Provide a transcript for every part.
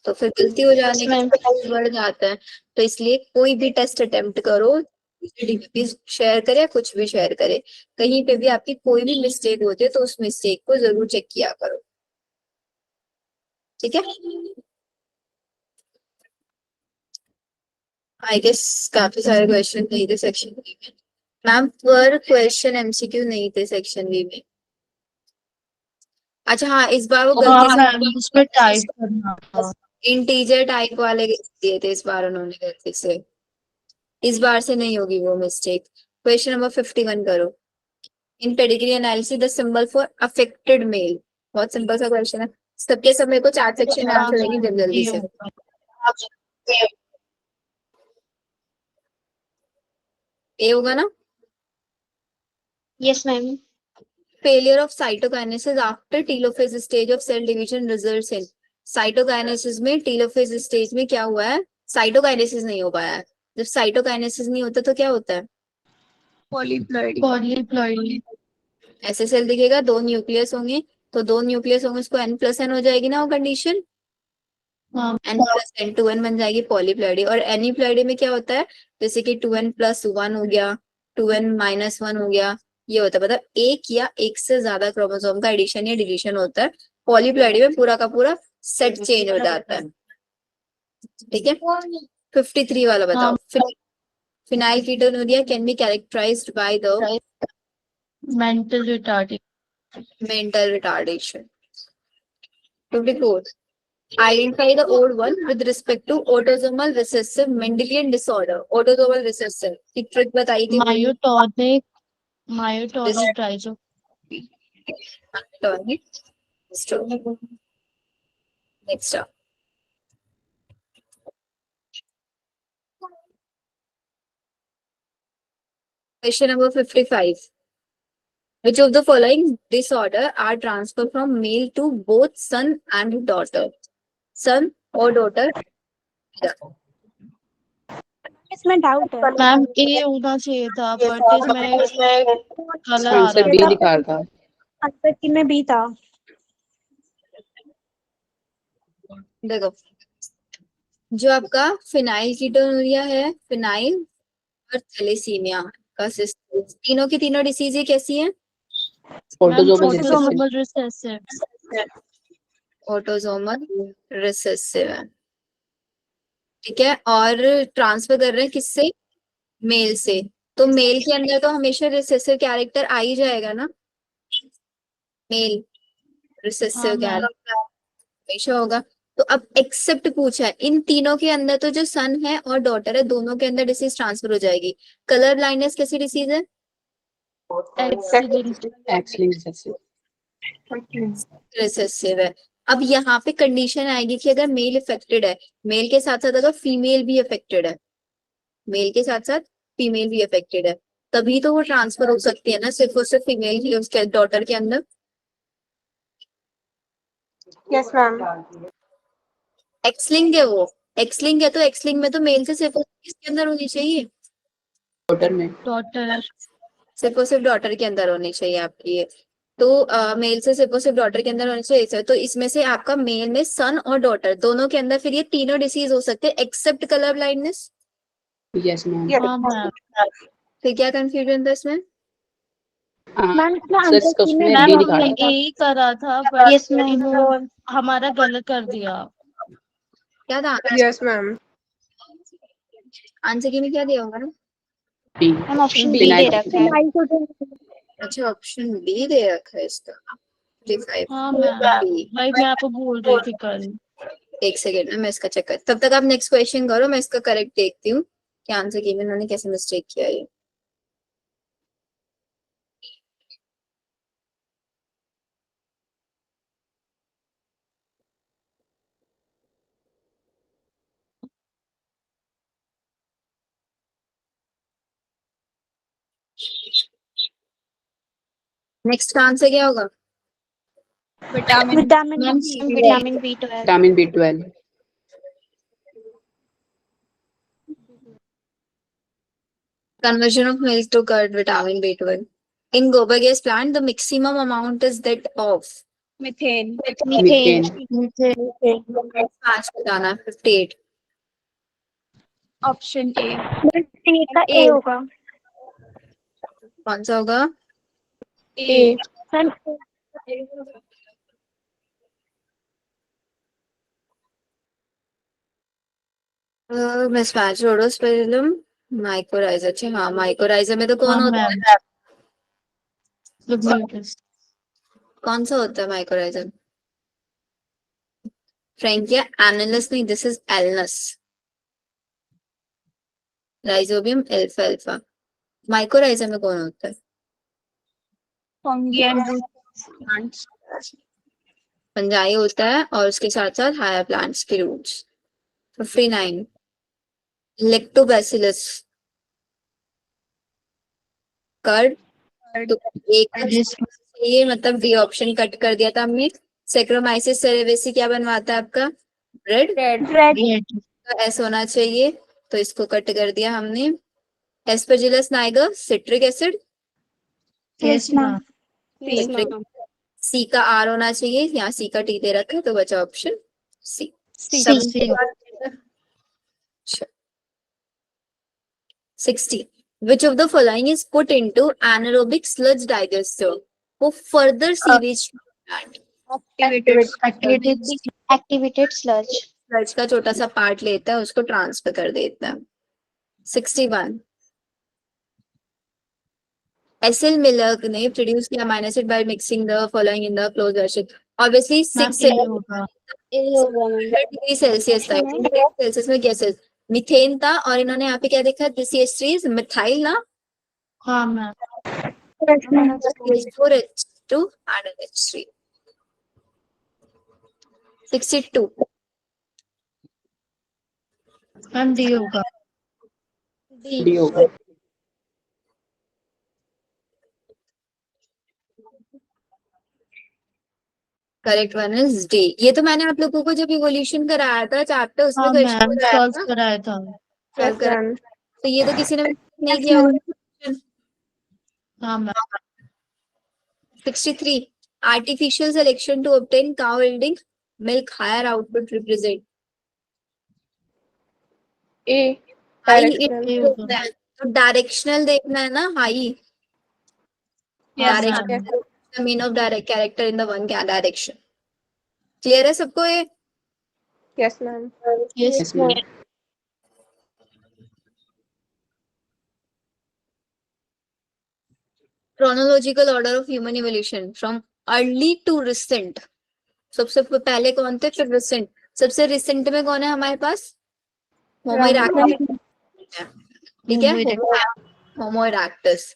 तो फिर गलती हो जाने का चांस बढ़ जाता है। तो इसलिए कोई भी टेस्ट अटेम्प्ट करो, शेयर करे, कुछ भी शेयर करे, कहीं पे भी आपकी कोई भी मिस्टेक होती है तो उस मिस्टेक को जरूर चेक किया करो, ठीक है। आई गेस काफी सारे क्वेश्चन नहीं थे सेक्शन बी में मैम, पर क्वेश्चन एमसीक्यू नहीं थे सेक्शन बी में। अच्छा हाँ, इस बार वो गलती से उसमें टाइप करना, इंटीजर टाइप वाले दिए थे इस बार उन्होंने गलती से, इस बार से नहीं होगी वो मिस्टेक। क्वेश्चन नंबर 51 करो। In pedigree analysis the symbol for affected male. बहुत सिंपल सा क्वेश्चन है, सबके सब मेरे को 4 सेक्शन में आंसर देंगे जल्दी जल्दी से। ए होगा ना? Yes ma'am. Failure of cytokinesis after telophase stage of cell division results in. Cytokinesis में टीलोफेज स्टेज में क्या हुआ है? साइटोकाइनेसिस नहीं हो पाया है। जब साइटोकाइनेसिस नहीं होता तो क्या होता है? पॉलीप्लॉइडी। ऐसे सेल दिखेगा, 2 न्यूक्लियस होंगे, तो 2 न्यूक्लियस होंगे, उसको n+n हो जाएगी ना वो कंडीशन, n+n 2n बन जाएगी पॉलीप्लॉइडी। और एनीप्लॉइडी में क्या होता है? जैसे कि 2n+1 हो गया, 2n-1 हो गया, ये होता है, मतलब एक या एक से ज्यादा क्रोमोसोम का एडिशन या डिलीशन होता है। पॉलीप्लॉइडी में पूरा का पूरा सेट चेंज हो जाता है, ठीक है। 53 वाला बताओ। Phenylketonuria can be characterised by the mental retardation. mental retardation. 54. Identify the old one with respect to autosomal recessive Mendelian disorder. Autosomal recessive की ट्रिक बताई थी। Myotonic trisomy. Next up. Question number 55. Which of the following disorder are transferred from male to both son and daughter? Son or daughter? इसमें doubt है ma'am ए होना चाहिए था, but इसमें colour आ answer रहा बी है। लिखा था। आंसर की में बी था। देखो, जो आपका फिनाइल कीटोनुरिया है, फिनाइल और थैलेसीमिया का सिस्टम, तीनों की तीनों डिसीज ये कैसी है? Autosomal recessive. ऑटोसोमल रिसेसिव है, ठीक है। और ट्रांसफर कर रहे हैं किससे? मेल से। तो मेल के अंदर तो हमेशा रिसेसिव कैरेक्टर आ ही जाएगा ना, मेल रिसेसिव कैरेक्टर हमेशा होगा। तो अब एक्सेप्ट पूछा है, इन तीनों के अंदर तो जो सन है और डॉटर है, दोनों के अंदर डिसीज ट्रांसफर हो जाएगी। कलर ब्लाइंडनेस कैसी डिसीज है? रिसेसिव है। अब यहाँ पे कंडीशन आएगी कि अगर मेल इफेक्टेड है, मेल के साथ साथ अगर फीमेल भी अफेक्टेड है, मेल के साथ साथ फीमेल भी अफेक्टेड है, तभी तो वो ट्रांसफर हो सकती है ना, सिर्फ और सिर्फ फीमेल की उसके डॉटर के अंदर। Yes ma'am. एक्सलिंग है वो, एक्सलिंग है तो एक्सलिंग में तो मेल से सिर्फ किसके अंदर होनी चाहिए? डॉटर में। डॉटर। सिर्फ और सिर्फ डॉटर के अंदर होनी चाहिए आपकी ये। तो मेल से सिर्फ और सिर्फ डॉटर के अंदर होनी चाहिए। तो इसमें से आपका मेल में सन और डॉटर दोनों के अंदर फिर ये तीनों डिसीज हो सकते हैं except colour blindness. Yes ma'am. फिर क्या कंफ्यूजन था इसमें? मैम बी लिखा था। यही करा था, बट यस मैम। हमारा गलत कर दिया। क्या था? Yes ma'am. आंसर की में क्या दिया होगा ना? बी। मैम ऑप्शन बी दे रखा है। अच्छा, ऑप्शन बी दे रखा है इसका। 55 हाँ मैम, भाई मैं आपको बोल रही थी कल। एक सेकेंड में मैं इसका चेक कर, तब तक आप नेक्स्ट क्वेश्चन करो, मैं इसका करेक्ट देखती हूँ कि आंसर की में उन्होंने कैसे मिस्टेक किया है। नेक्स्ट का आंसर क्या होगा? Vitamin B12. Vitamin B12। Conversion of milk to curd, vitamin B12. In Goba gas plant, the maximum amount is that of Methane. Methane. मुझे 5 बताना है 58 Option A. टी का ए होगा कौन सा होगा A. मैम मिसमैच रोडोस्पेरिलम माइकोराइजा अच्छा हाँ माइकोराइजा में तो कौन हाँ होता मैम है Lubricatus. कौन सा होता है माइकोराइजा फ्रैंकिया एनालिस नहीं this is Alnus rhizobium alpha alpha mycorrhiza में कौन होता है Fungi and root plants. Fungi होता है और उसके साथ साथ हायर प्लांट्स की रूट्स 59 लेक्टोबैसिलस कर्ड तो एक Yes, ये मतलब डी ऑप्शन कट कर दिया था हमने सेक्रोमाइसिस सेरेवेसी क्या बनवाता है आपका ब्रेड रेड red. एस होना चाहिए तो इसको कट कर दिया हमने Aspergillus Niger citric acid Yes, ma'am. C. सी का आर होना चाहिए यहाँ सी का टी दे रखा है तो बचा option C C. 60 which of the following is put into anaerobic sludge digester for further sewage plant activated sludge sludge का छोटा सा पार्ट लेता है उसको ट्रांसफर कर देता है 61 एसिल मिलर ने प्रोड्यूस किया amino acid by mixing the following in the close ratio obviously Ma'am, 6 A होगा. डिग्री सेल्सियस था सेल्सियस में गैसेस मीथेन था और इन्होंने यहाँ पे क्या देखा CH3 मिथाइल ना हाँ ma'am. CH4H2 and H3 62 ma'am D होगा. D होगा. करेक्ट वन इज डी ये तो मैंने आप लोगों को जब इवोल्यूशन कराया था चैप्टर उसमें हाँ क्वेश्चन मैम कराया सॉल्व था कराया था. solve कराया तो ये तो किसी ने नहीं किया होगा हाँ ma'am. 63 artificial selection to obtain cow yielding milk higher output represent A. High A होगा. तो डायरेक्शनल देखना है ना हाई Yes, हाँ ma'am. Ma'am. Mean of direct character in the one direction clear है सबको ये Yes, ma'am. Yes, Yes, ma'am. chronological order of human evolution from early to recent सबसे पहले कौन थे फिर रिसेंट सबसे रिसेंट में कौन है हमारे पास होमो इरेक्टस ठीक है होमो इरेक्टस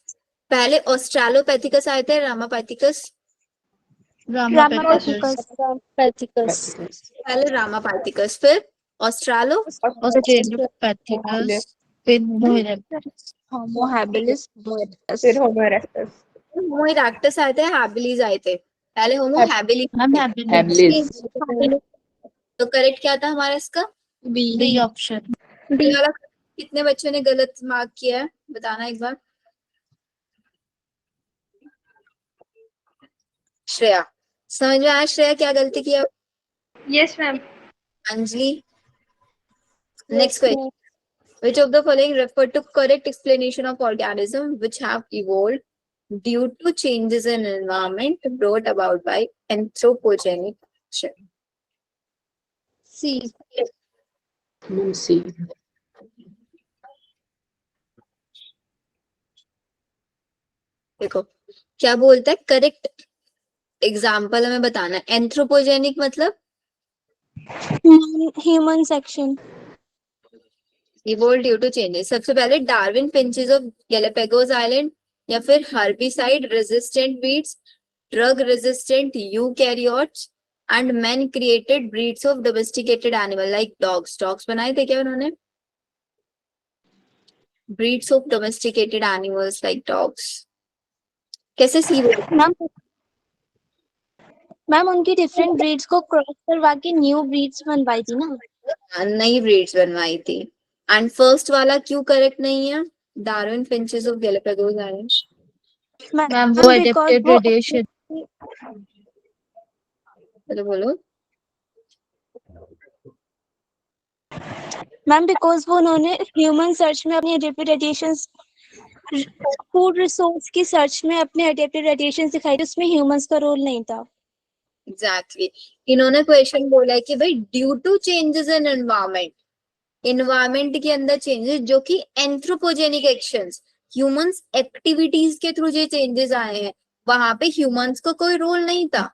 पहले ऑस्ट्रेलोपैथिकस आए थे रामापैथिकस Ramapithecus. पहले रामापैथिकस फिर ऑस्ट्रेलो Australopithecus. फिर Homo erectus. Homo habilis. फिर होमो इरेक्टस होमो इरेक्टस आए थे हैबिलिस आए थे पहले Homo habilis ma'am habilis. Habilis. तो करेक्ट क्या था हमारा इसका B. B option. ये वाला कितने बच्चों ने गलत मार्क किया है बताना एक बार श्रेया समझ में आया श्रेया क्या गलती किया yes ma'am Anjali next question which of the following refer to correct explanation of organisms which have evolved due to changes in environment brought about by anthropogenic action C. Ma'am, C. देखो क्या बोलता है करेक्ट एग्जाम्पल हमें बताना है anthropogenic मतलब human section evolve due to changes सबसे पहले Darwin finches of Galapagos island या फिर herbicide resistant beets drug resistant eukaryotes and man created breeds of domesticated animal like dogs बनाए थे क्या उन्होंने breeds of domesticated animals like dogs कैसे C ma'am उनकी डिफरेंट ब्रीड्स को क्रॉस करवा के न्यू ब्रीड्स बनवाई थी ना नई ब्रीड्स बनवाई थी एंड फर्स्ट वाला क्यों करेक्ट नहीं है Darwin finches of Galapagos island ma'am वो adapted radiation. बोलो बोलो। मैम बिकॉज वो उन्होंने ह्यूमन सर्च में अपनी एडेप्टिव रेडिएशंस, फूड रिसोर्स की सर्च में अपने एडेप्टिव रेडिएशंस दिखाई थी, उसमें ह्यूमंस का रोल नहीं था। एग्जैक्टली इन्होंने क्वेश्चन बोला है कि भाई due to changes in environment, environment के अंदर चेंजेस जो कि एंथ्रोपोजेनिक एक्शंस, ह्यूमंस एक्टिविटीज के थ्रू जो चेंजेस आए हैं, वहां पे ह्यूमंस को कोई रोल नहीं था।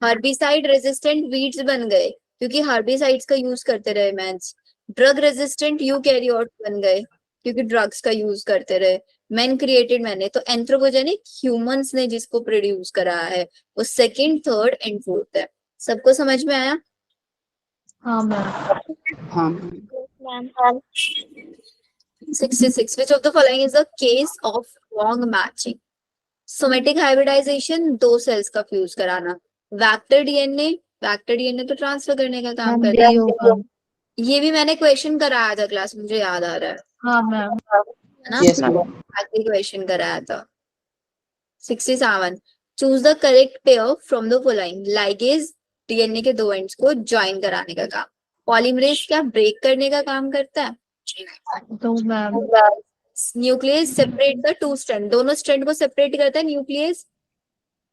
हर्बिसाइड रेजिस्टेंट वीड्स बन गए क्योंकि हर्बिसाइड्स का यूज करते रहे मैंस। ड्रग रेजिस्टेंट यूकैरियोट बन गए क्योंकि ड्रग्स का यूज करते रहे। मैन क्रिएटेड मैंने, तो एंथ्रोपोजेनिक ह्यूमंस ने जिसको प्रोड्यूस करा है वो सेकंड, थर्ड एंड फोर्थ है। सबको समझ में आया? हाँ मैम। हाँ ma'am 66 which of the following is a case of wrong matching? Somatic hybridization, दो सेल्स का फ्यूज कराना। वेक्टर डीएनए तो ट्रांसफर करने का काम मैम करता डी होगा। है। ये भी मैंने क्वेश्चन कराया था क्लास, मुझे याद आ रहा है हाँ मैम। ना? Yes, ma'am. आखिरी क्वेश्चन कराया था। 67 choose the correct pair from the following. Ligase DNA के दो एंड्स को ज्वाइन कराने का काम। पॉलीमरेज क्या ब्रेक करने का काम करता है? तो ma'am nuclease separate the two strand, दोनों स्ट्रैंड को सेपरेट करता है nuclease,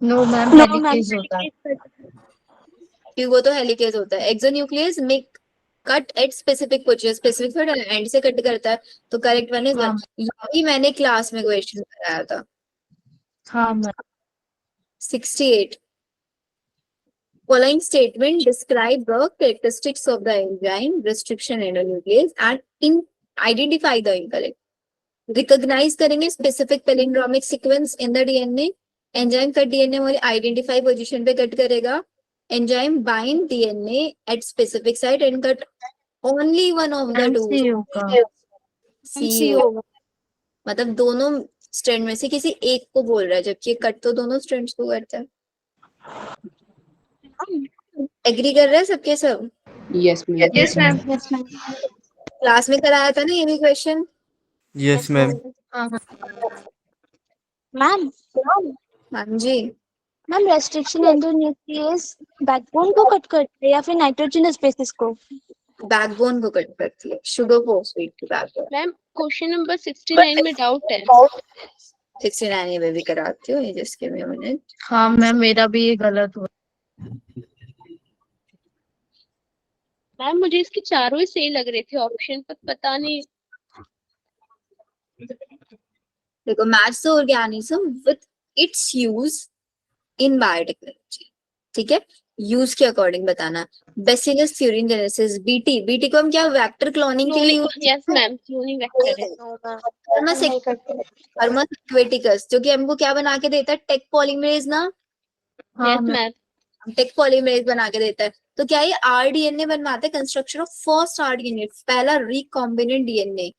no ma'am no ma'am helicase होता है। क्योंकि वो तो हेलिकेज होता है। Exonuclease make cut at specific position, specific थोड़ा एंड से कट करता है, तो करेक्ट वन इज हाँ। वन। यही मैंने क्लास में क्वेश्चन कराया था। हाँ ma'am. 68 following statement describe the characteristics of the enzyme restriction endonuclease and in identify the incorrect. Recognize करेंगे specific palindromic sequence in the DNA. Enzyme cut DNA हमारी identify position पे cut करेगा। Enzyme bind DNA at specific site and cut only one of the two. C होगा। C होगा, मतलब दोनों strand में से किसी एक को बोल रहा है, जबकि कट तो दोनों स्ट्रैंड्स को करता है। एग्री कर रहे हैं सबके सब? Yes, ma'am. Yes, ma'am. Class में कराया था ना ये भी क्वेश्चन? Yes ma'am. मैम हाँ जी। मैम रेस्ट्रिक्शन एंडोन्यूक्लियस बैकबोन को कट करते हैं या फिर नाइट्रोजनस बेसिस को? बैकबोन को कट करती है, शुगर फॉस्फेट की बैकबोन। मैम क्वेश्चन नंबर 69 में डाउट है। 69 ये भी कराती हूँ, just give me a minute. हाँ मैम मेरा भी ये गलत हुआ। मैम मुझे इसके चारों ही सही लग रहे थे ऑप्शन, पर पता नहीं। देखो, match the organism with its use in biotechnology, ठीक है? यूज के अकॉर्डिंग बताना। बेसिलस थ्यूरिनजेनेसिस, बीटी को हम क्या वेक्टर क्लोनिंग के लिए use yes ma'am, cloning vector है। थर्मस एक्वेटिकस जो कि हमको क्या बना के देता है? टेक पॉलीमरेज ना, हाँ yes ma'am. Ma'am. Taq polymerase बना के देता है। तो क्या ये आरडीएनए बनवाते हैं? कंस्ट्रक्शन ऑफ फर्स्ट आरडीएनए, पहला रिकॉम्बिनेंट डीएनए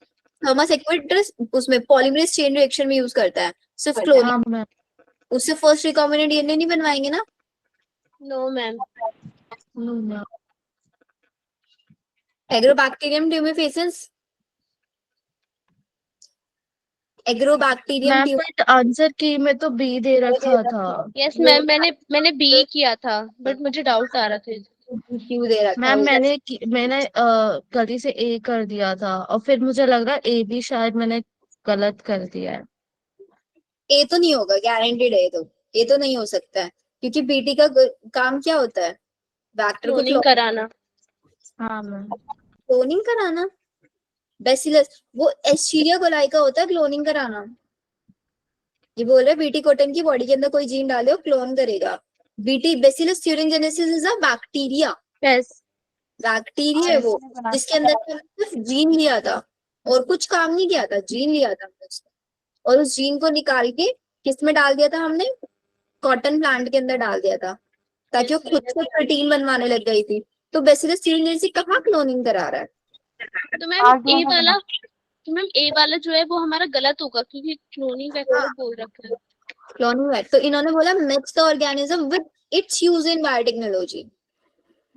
थर्मस एक्वेटिकस उसमें पॉलीमरेज चेन रिएक्शन में यूज करता है, सिर्फ क्लोनिंग। हाँ मैम। उससे फर्स्ट रिकॉम्बिनेंट डीएनए नहीं बनवाएंगे ना? No ma'am. No ma'am. Agrobacterium tumefaciens, Agrobacterium ma'am but answer की में तो बी दे रखा था। यस मैम, मैंने बी किया था, बट मुझे डाउट आ रहा था। क्यों दे रखा मैम है? मैंने गलती से ए कर दिया था और फिर मुझे लग रहा है ए भी शायद मैंने गलत कर दिया है। ए तो नहीं होगा, गारंटेड है। तो ये तो नहीं हो सकता है क्योंकि बीटी का काम क्या होता है? वेक्टर को क्लोनिंग कराना। हाँ मैम। क्लोनिंग कराना। बेसिलस वो एस्चीरिया कोलाई का होता है क्लोनिंग कराना। ये बोल रहे बीटी कोटन की बॉडी के अंदर कोई जीन डाले क्लोन करेगा। BT bacillus thuringiensis is a bacteria, bacteria है वो जिसके अंदर सिर्फ जीन लिया था और कुछ काम नहीं किया था, जीन लिया था और उस जीन को निकाल के किस में डाल दिया था हमने? कॉटन प्लांट के अंदर डाल दिया था ताकि वो खुद से प्रोटीन बनवाने लग गई थी। तो बेसिलस थ्यूरिनजेनेसिस कहाँ क्लोनिंग करा रहा है? तो मैम ए वाला जो है वो हमारा गलत होगा क्योंकि क्लोनिंग वेक्टर बोल रखा है। क्लोनिंग वेक्टर, तो इन्होंने बोला mix the organism with its use in biotechnology.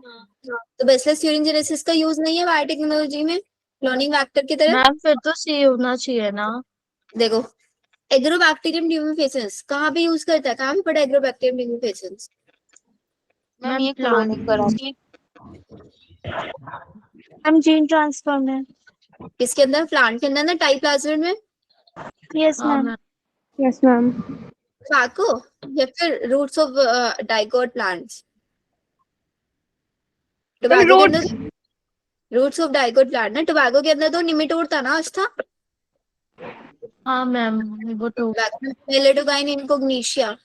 तो बेसिलस थ्यूरिनजेनेसिस का यूज नहीं है बायोटेक्नोलॉजी में क्लोनिंग वेक्टर की तरह। मैम फिर तो सी होना चाहिए ना। देखो, एग्रोबैक्टीरियम ट्यूमेफेसिस कहाँ पे यूज करता है? कहाँ पे पड़ा एग्रोबैक्टीरियम ट्यूमेफेसिस? मैम ये क्लोनिंग करा हम जीन ट्रांसफर में। किसके अंदर? प्लांट के अंदर ना, टाई प्लाज्मिड में। यस हाँ मैम। मैम। Yes ma'am. फाको या फिर roots of dicot plants? Tobacco के अंदर रूट्स ऑफ डाइकोट प्लांट ना, टोबैको के अंदर तो निमेटोड था ना, आज था हाँ मैम वो तो मेलेटोगाइन इनकोग्निशिया,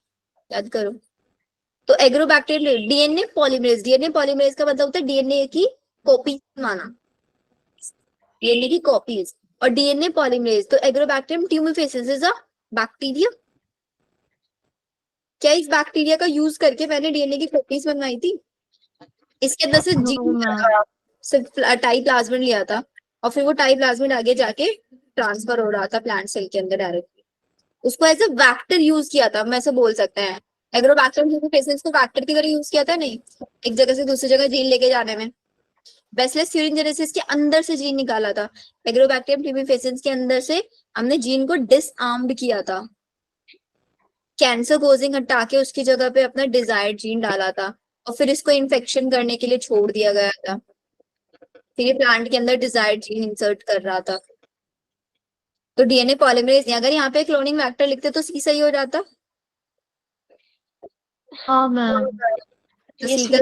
याद करो। तो एग्रोबैक्टीरियल डीएनए पॉलीमरेज का मतलब होता है डीएनए की कॉपी माना, डीएनए की कॉपीज। और डीएनए पॉलीमरेज, तो एग्रोबैक्टीरियम ट्यूमिफेसिस इज अ बैक्टीरिया। क्या इस बैक्टीरिया का यूज करके मैंने डीएनए की कॉपीज बनवाई थी? इसके अंदर से नो जीन मैम। सिर्फ टाई प्लाज्मिड लिया था, और फिर वो टाई प्लाज्मिड आगे जाके ट्रांसफर हो रहा था प्लांट सेल के अंदर डायरेक्टली। उसको एज अ वैक्टर यूज किया था, हम ऐसे बोल सकते हैं। एग्रोबैक्टीरियम ट्यूमिफेसिस को वैक्टर की तरह यूज किया था, नहीं, एक जगह से दूसरी जगह जीन लेके जाने में। बेसिलस यूरिनजेनेसिस के अंदर से जीन निकाला था, एग्रोबैक्टीरियम ट्यूमिफेसिस के अंदर से हमने जीन को डिसआर्म्ड किया था, कैंसर कोजिंग हटा के उसकी जगह पे अपना डिजायर्ड जीन डाला था, और फिर इसको इन्फेक्शन करने के लिए छोड़ दिया गया था। फिर ये प्लांट के अंदर डिजायर्ड जीन इंसर्ट कर रहा था। तो डीएनए पॉलीमरेज नहीं, अगर यहाँ पे क्लोनिंग फैक्टर लिखते तो सी सही हो जाता। हाँ मैम। तो सी का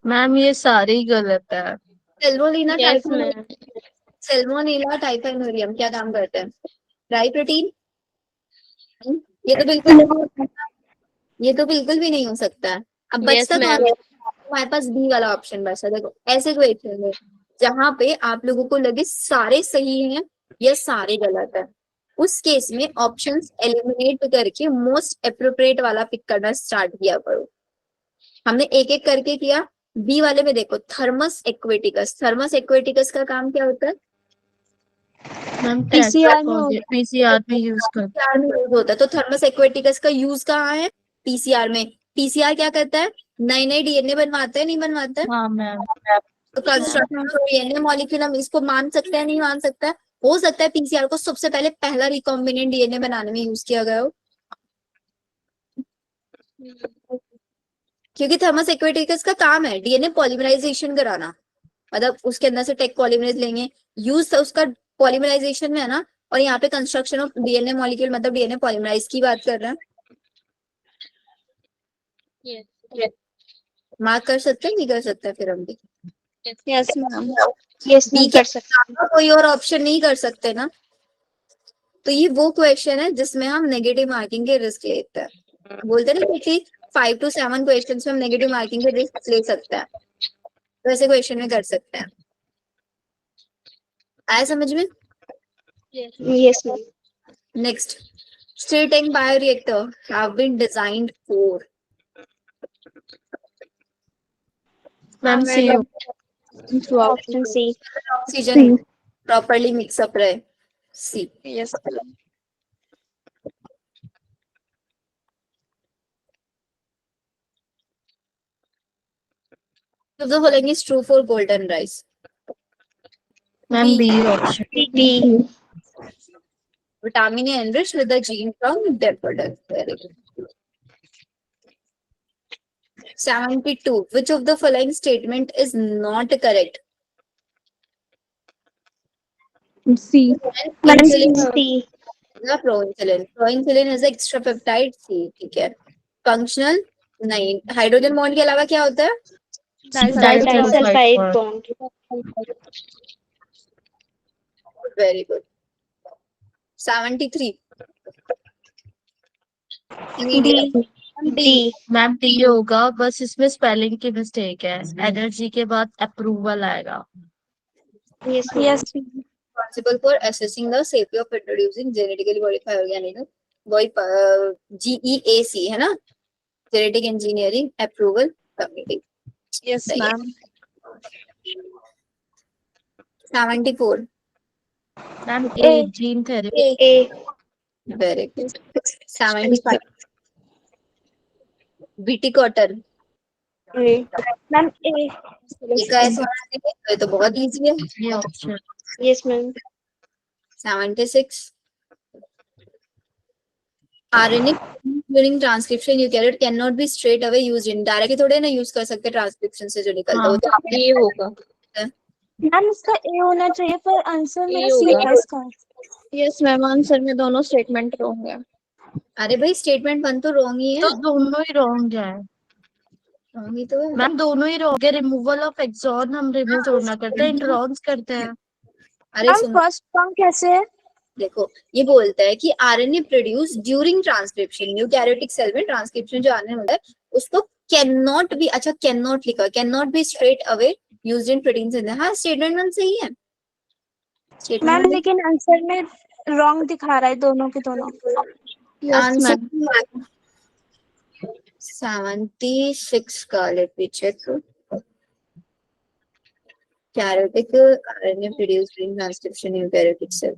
मैम ये सारे ही गलत है। सेल्मोनीला यस मैम। सेल्मोनीला टाइफाइनोरियम क्या काम करते हैं? राई प्रोटीन? ये तो बिल्कुल ये तो बिल्कुल भी नहीं हो सकता है। अब यस बचता मैम। कौन है? हमारे पास बी वाला ऑप्शन बचा। देखो ऐसे क्वेश्चन है जहां पे आप लोगों को लगे सारे सही हैं या सारे गलत है, उस केस में ऑप्शंस एलिमिनेट करके मोस्ट अप्रोप्रिएट वाला पिक करना स्टार्ट किया करो। हमने एक एक करके किया। बी वाले में देखो, थर्मस एक्वेटिकस। थर्मस एक्वेटिकस का काम क्या होता है? मैम पीसीआर में पीसीआर में यूज करते पीसीआर में यूज होता है। तो थर्मस एक्वेटिकस का यूज कहाँ है? पीसीआर में। पीसीआर क्या करता है? नए नए डीएनए बनवाता है, नहीं बनवाता है? हैं। हाँ मैम। तो कंस्ट्रक्शन ऑफ डीएनए मॉलिक्यूल हम इसको मान सकते हैं, नहीं मान सकते हैं? हो सकता है पीसीआर को सबसे पहले पहला रिकॉम्बिनेंट डीएनए बनाने में यूज किया गया हो, क्योंकि थर्मस एक्वेटिकस का काम है डीएनए पॉलीमराइजेशन कराना। मतलब उसके अंदर से टेक पॉलीमरेज लेंगे, यूज उसका पॉलीमराइजेशन में है ना। और यहाँ पे कंस्ट्रक्शन ऑफ डीएनए मॉलिक्यूल मतलब डीएनए पॉलीमराइज की बात कर रहे हैं। यस मार्क कर सकते हैं, नहीं कर सकते हैं फिर हम भी? Yes ma'am. Yes B ma'am के कर सकते अलावा कोई और ऑप्शन नहीं कर सकते ना। तो ये वो क्वेश्चन है जिसमें हम नेगेटिव मार्किंग के रिस्क लेते हैं। बोलते हैं ना कि 5 to 7 क्वेश्चन में हम नेगेटिव मार्किंग के रिस्क ले सकते हैं, तो ऐसे क्वेश्चन में कर सकते हैं। आया समझ में? हैं। Yes ma'am. Next, stir tank bioreactor have been designed for? Ma'am C option C. Oxygen properly mix up रहे, C. Yes. So the following is true for golden rice. Ma'am B, B option. B. vitamin A enriched with the gene from daffodil. Very good. 72. Which of the following statement is not correct? C. Ma'am Insulin C. या proinsulin? Proinsulin is a extra peptide, C, ठीक है। Functional नहीं। Hydrogen bond के अलावा क्या होता है? Disulphide bond. Very good. 73. D. D. Ma'am D होगा, बस इसमें स्पेलिंग की मिस्टेक है। एनर्जी के बाद अप्रूवल आएगा। Yes yes. Responsible for assessing the safety of introducing genetically modified organism, GEAC है ना, Genetic Engineering Approval Committee. Yes ma'am. 74. Ma'am A gene therapy. A. Very good. 75. BT cotton. Ma'am A. एक ऐसा है तो बहुत easy है। ये option. Yes ma'am. 76. RNA during transcription eukaryote can not be straight away used in, directly थोड़े ना use कर सकते ट्रांसक्रिप्शन से जो निकलता है, वो तो आपने ये होगा, मैम इसका ए होना चाहिए पर आंसर ए मेरा सी होगा। है इसका। यस मैम, आंसर में दोनों स्टेटमेंट रॉन्ग है। अरे भाई स्टेटमेंट 1 तो रॉन्ग ही है, तो दोनों ही रॉन्ग है रॉन्ग ही तो है। मैम, दोनों ही रॉन्ग है। रिमूवल ऑफ एक्सॉन हम रिमूव थोड़ा करते हैं, इंट्रॉन्स करते हैं। अरे मैम सुनो, फर्स्ट टर्म कैसे है? देखो ये बोलता है कि RNA produce during transcription, eukaryotic cell में ट्रांसक्रिप्शन जो आरएनए होता है उसको कैन नॉट बी, अच्छा कैन नॉट लिखा, can not be straight away used in proteins in, हाँ स्टेटमेंट 1 सही है। मैम स्टेटमेंट लेकिन आंसर में रॉन्ग दिखा रहा है दोनों के दोनों। Yes answer ma'am. 76 का, let me check. Karyotic RNA produce during transcription eukaryotic cell,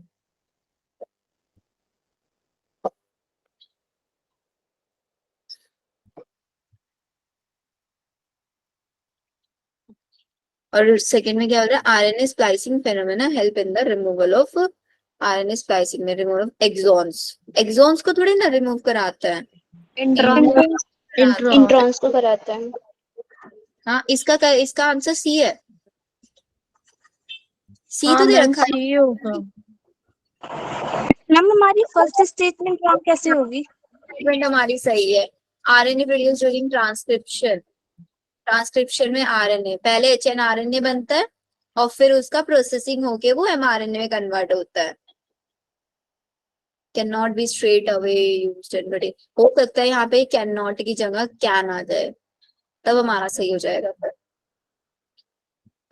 और सेकंड में क्या हो रहा है, RNA splicing phenomena help in the removal of RNA splicing में रिमूवल ऑफ एक्सॉन्स, एक्सॉन्स को थोड़ी ना रिमूव कराता है, इंट्रॉन्स को कराता है। हाँ इसका आंसर सी है, सी हाँ तो दे मैम, रखा है। सी होगा। मैम हमारी फर्स्ट स्टेटमेंट रॉन्ग कैसे होगी? स्टेटमेंट हमारी सही है, RNA produce during transcription, transcription में आरएनए पहले एचएनआरएनए बनता है और फिर उसका प्रोसेसिंग होके वो एमआरएनए में कन्वर्ट होता है। Can not be straight away used in protein, हो सकता है यहाँ पे कैन नॉट की जगह कैन आ जाए, तब हमारा सही हो जाएगा। फिर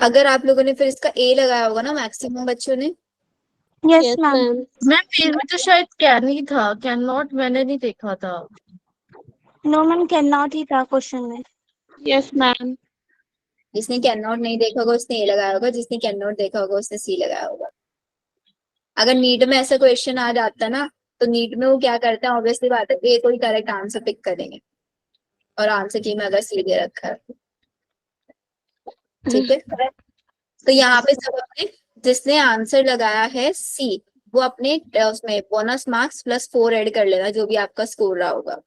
अगर आप लोगों ने फिर इसका ए लगाया होगा ना मैक्सिमम बच्चों ने, yes yes ma'am. Ma'am. Ma'am फिर भी तो शायद कैन ही था, कैन नॉट मैंने नहीं देखा था। नो मैम कैन नॉट ही था क्वेश्चन में। Yes ma'am. जिसने कैन नॉट नहीं देखा होगा उसने ए लगाया होगा, जिसने कैन नॉट देखा होगा उसने सी लगाया होगा। अगर नीट में ऐसा क्वेश्चन आ जाता ना तो नीट में वो क्या करते हैं, ऑब्वियसली बात है ए को ही करेक्ट आंसर पिक करेंगे और आंसर की में अगर सी दे रखा है, ठीक है। तो यहाँ पे सब अपने, जिसने आंसर लगाया है सी वो अपने उसमें बोनस मार्क्स +4 ऐड कर लेना, जो भी आपका स्कोर रहा होगा।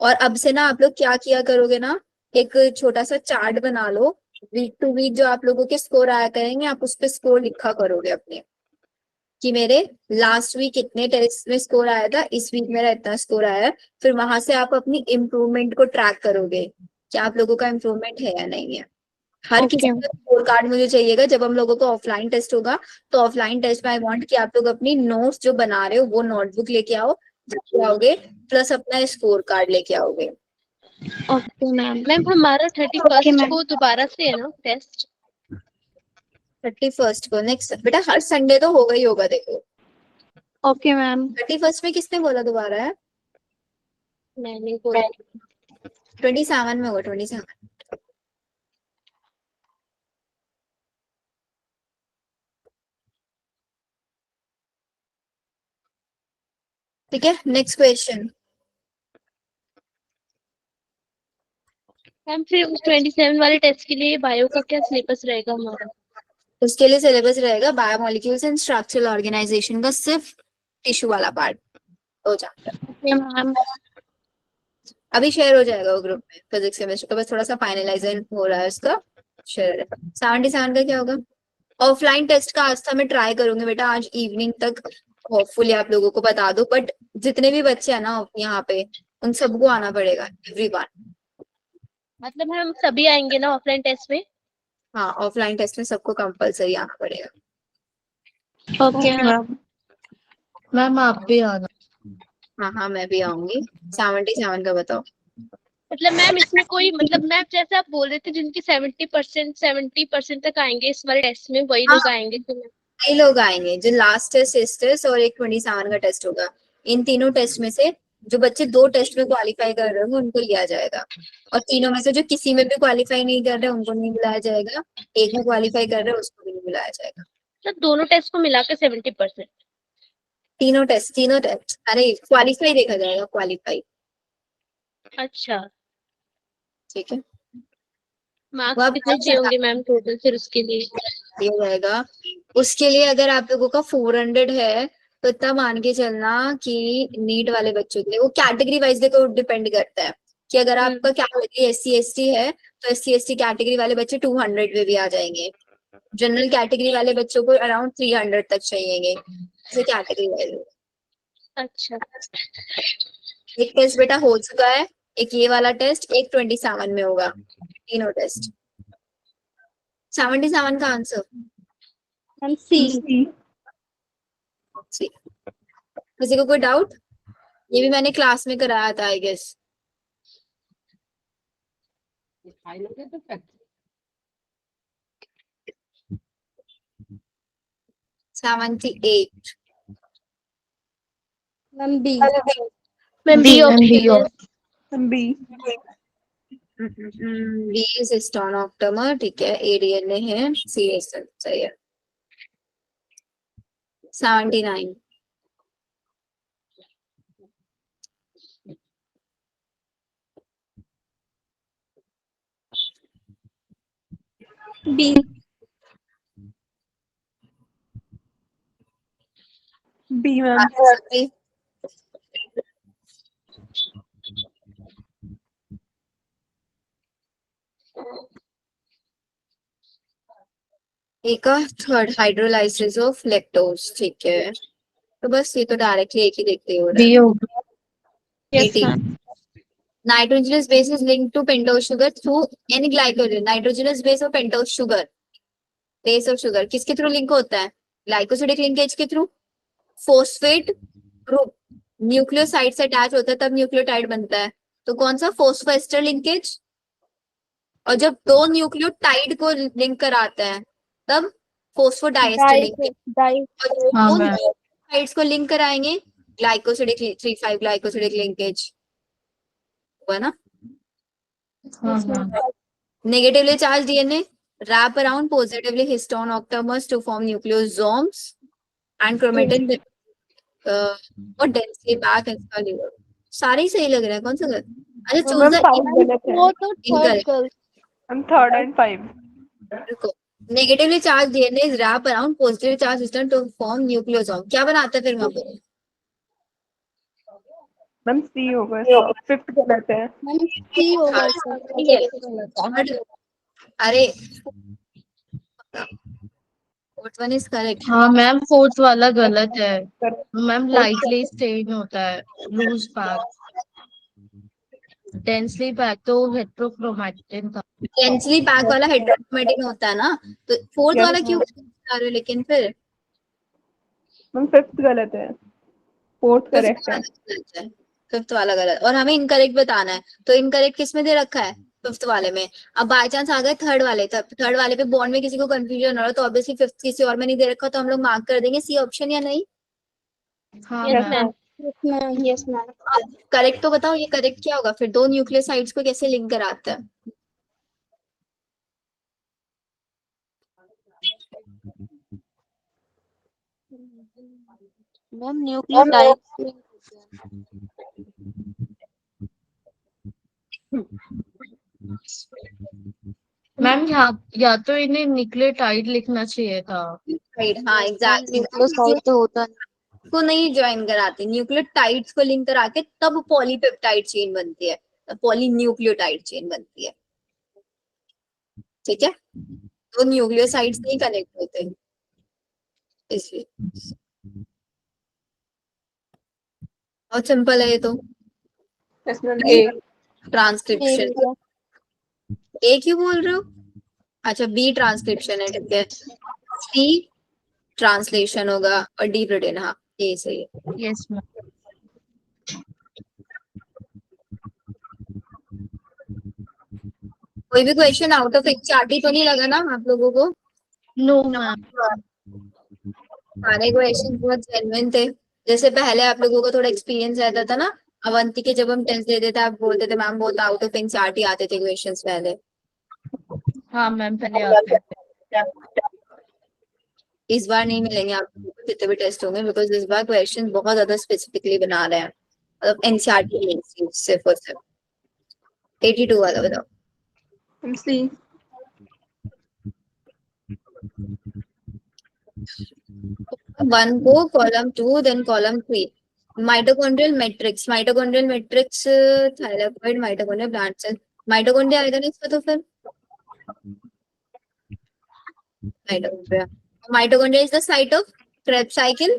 और अब से ना आप लोग क्या किया करोगे ना, एक छोटा सा चार्ट बना लो, वीक टू वीक जो आप लोगों के स्कोर आया करेंगे आप उस पर स्कोर लिखा करोगे अपने, कि मेरे लास्ट वीक इतने टेस्ट में स्कोर आया था, इस वीक मेरा इतना स्कोर आया है। फिर वहां से आप अपनी इम्प्रूवमेंट को ट्रैक करोगे कि आप लोगों का इम्प्रूवमेंट है या नहीं है। हर किसी का स्कोर कार्ड मुझे चाहिएगा। जब हम लोगों का ऑफलाइन टेस्ट होगा तो ऑफलाइन टेस्ट में आई वांट कि आप लोग अपनी नोट्स जो बना रहे हो वो नोटबुक लेके आओ, जब आओगे प्लस अपना स्कोर कार्ड लेके आओगे। Okay ma'am. मैम हमारा 31 को दोबारा से है ना टेस्ट? 31 को नेक्स्ट बेटा, हर संडे तो होगा ही होगा। देखो ओके मैम। 31 में किसने बोला दोबारा है? मैंने बोला। 27 में होगा, 27। ठीक है, नेक्स्ट क्वेश्चन। मैम फिर उस 27 वाले टेस्ट के लिए बायो का क्या सिलेबस रहेगा हमारा? उसके लिए सिलेबस रहेगा बायोमोलिक्यूल्स एंड स्ट्रक्चरल ऑर्गेनाइजेशन का सिर्फ टिश्यू वाला पार्ट हो जाता है। Okay ma'am. अभी शेयर हो जाएगा वो ग्रुप में, फिजिक्स केमिस्ट्री का बस थोड़ा सा फाइनलाइजेशन हो रहा है उसका, शेयर। 77 का क्या होगा? ऑफलाइन टेस्ट का आज था, मैं ट्राई करूंगी बेटा आज इवनिंग तक होपफुली आप लोगों को बता दो, बट जितने भी बच्चे हैं ना यहाँ पे उन सबको आना पड़ेगा, एवरीवन। मतलब हम सभी आएंगे ना ऑफलाइन टेस्ट में? हाँ ऑफलाइन टेस्ट में सबको कंपलसरी आना पड़ेगा। Okay ma'am. मैम आप भी आना। हाँ हाँ मैं भी आऊंगी। 77 का बताओ। मतलब मैम इसमें कोई मतलब मैम जैसे आप बोल रहे थे जिनकी 70% तक आएंगे इस वाले टेस्ट में वही लोग आएंगे तो कई लोग आएंगे, जो लास्ट टेस्ट सिस्टर्स और एक 27 का टेस्ट होगा। इन तीनों टेस्ट में से जो बच्चे 2 टेस्ट में क्वालिफाई कर रहे होंगे उनको लिया जाएगा, और तीनों में से जो किसी में भी क्वालिफाई नहीं कर रहे उनको नहीं बुलाया जाएगा, एक में क्वालिफाई कर रहे उसको भी नहीं बुलाया जाएगा। मतलब दोनों टेस्ट को मिलाकर 70%। तीनों टेस्ट अरे क्वालिफाई देखा जाएगा, क्वालिफाई। अच्छा, ठीक है, मार्क्स कितने चाहिए होंगे मैम टोटल फिर उसके लिए? दिया जाएगा उसके लिए। अगर आप लोगों का 400 है तो इतना मान के चलना कि नीट वाले बच्चों के लिए वो कैटेगरी वाइज देखो डिपेंड करता है कि अगर आपका कैटेगरी SC ST है तो SC ST कैटेगरी वाले बच्चे 200 में भी आ जाएंगे, जनरल कैटेगरी वाले बच्चों को अराउंड 300 तक चाहिएंगे, ऐसे कैटेगरी वाइज। अच्छा एक टेस्ट बेटा हो चुका है, एक ये वाला टेस्ट, एक 27 में होगा, तीनों टेस्ट। 77 का आंसर मैम सी। किसी को कोई डाउट? ये भी मैंने क्लास में कराया था I guess. highlighted the fact. 78। Ma'am B. Ma'am B B option है। बी इज स्टोनोक्टोमा, ठीक है, ADNA है, CSL सही है। 79। बी। B ma'am. एक थर्ड हाइड्रोलाइसिस ऑफ लैक्टोज, ठीक है, तो बस ये तो डायरेक्टली एक ही देखते हो रहा B है। होगा। Yes 80। Ma'am. Nitrogenous base is linked to pentose sugar through N-glycogen. Nitrogenous base और pentose sugar, बेस और शुगर किसके थ्रू लिंक होता है? ग्लाइकोसिडिक लिंकेज के थ्रू। फोस्फेट ग्रुप न्यूक्लियोसाइड से अटैच होता है तब न्यूक्लियोटाइड बनता है, तो कौन सा? फोस्फोएस्टर लिंकेज। और जब दो न्यूक्लियोटाइड को लिंक कराता है तब फोस्फोडाइएस्टर लिंकेज। डाई। और जब हाँ दो मैम। न्यूक्लियोटाइड्स को लिंक कराएंगे ग्लाइकोसिडिक 3,5 ग्लाइकोसिडिक लिंकेज हुआ ना। हाँ ma'am. Negatively charged DNA wrap around positively histone octamers to form nucleosomes and chromatin or densely packed insoluble. सारे ही सही लग रहा है, कौन सा गलत? अच्छा तो चूज मैम द 5 गलत है। फोर्थ और third incorrect. Girl. Ma'am 3rd and 5। रुको। Negatively charged DNA is wrap around positively charged histone to form nucleosome. क्या बनाता है फिर वहां पे? मैम सी होगा इसका। 5th गलत है। मैम सी होगा सर। अरे fourth one is correct. हाँ मैम, फोर्थ वाला गलत है मैम। लाइटली स्टेन होता है, लूज पैक, डेंसली पैक तो हेट्रोक्रोमैटिन था। डेंसली पैक वाला हेट्रोक्रोमैटिन होता है ना, तो फोर्थ Yes, वाला क्यों ma'am. बता रहे हो लेकिन फिर? मैम 5th गलत है, 4th करेक्ट है। फिफ्थ वाला गलत, और हमें इनकरेक्ट बताना है, तो इनकरेक्ट किस में दे रखा है? फिफ्थ वाले में। अब बाय चांस आ गए थर्ड वाले, तब थर्ड वाले पे बॉन्ड में किसी को कंफ्यूजन हो रहा है तो ऑब्वियसली फिफ्थ किसी और में नहीं दे रखा, तो हम लोग मार्क कर देंगे सी ऑप्शन, या नहीं? हाँ yes ma'am. Ma'am. Yes ma'am. Correct तो बताओ, ये करेक्ट क्या होगा फिर? दो न्यूक्लियोसाइड्स को कैसे लिंक कराता है? Ma'am nucleotide. मैम या तो इन्हें न्यूक्लियोटाइड लिखना चाहिए था। राइट, हाँ एग्जैक्टली। न्यूक्लियोसाइड तो होता नहीं। को नहीं ज्वाइन कराते, न्यूक्लियोटाइड्स को लिंक करा के तब पॉलीपेप्टाइड चेन बनती है, पॉली न्यूक्लियोटाइड चेन बनती है, ठीक है? तो न्यूक्लियोसाइड्स नहीं कनेक्ट होते इसलिए। और सिंपल है ये तो। यस मैम ए। ट्रांसक्रिप्शन ए क्यों बोल रहे हो? अच्छा बी ट्रांसक्रिप्शन है, ठीक है। सी ट्रांसलेशन होगा और डी प्रोटीन, हाँ ये सही है। Yes ma'am. कोई भी क्वेश्चन आउट ऑफ एनसीईआरटी तो नहीं लगा ना आप लोगों को? No ma'am. सारे क्वेश्चन बहुत जेन्युइन थे। जैसे पहले आप लोगों को थोड़ा एक्सपीरियंस रहता था ना, अवंती के जब हम टेस्ट देते थे आप बोलते थे मैम बहुत आउट ऑफ एनसीईआरटी आते थे क्वेश्चंस पहले। हाँ मैम, पहले आते थे। इस बार नहीं मिलेंगे आप लोगों को जितने भी टेस्ट होंगे, बिकॉज इस बार क्वेश्चन बहुत ज्यादा स्पेसिफिकली बना रहे हैं, मतलब एनसीईआरटी सिर्फ और सिर्फ। 82 वाला बताओ। Ma'am C. 1 को column 2 then column 3. Mitochondrial matrix, mitochondrial matrix thylakoid mitochondrial plant cell. Mitochondria आएगा ना इसका तो फिर mitochondria. Mitochondria is the site of Krebs cycle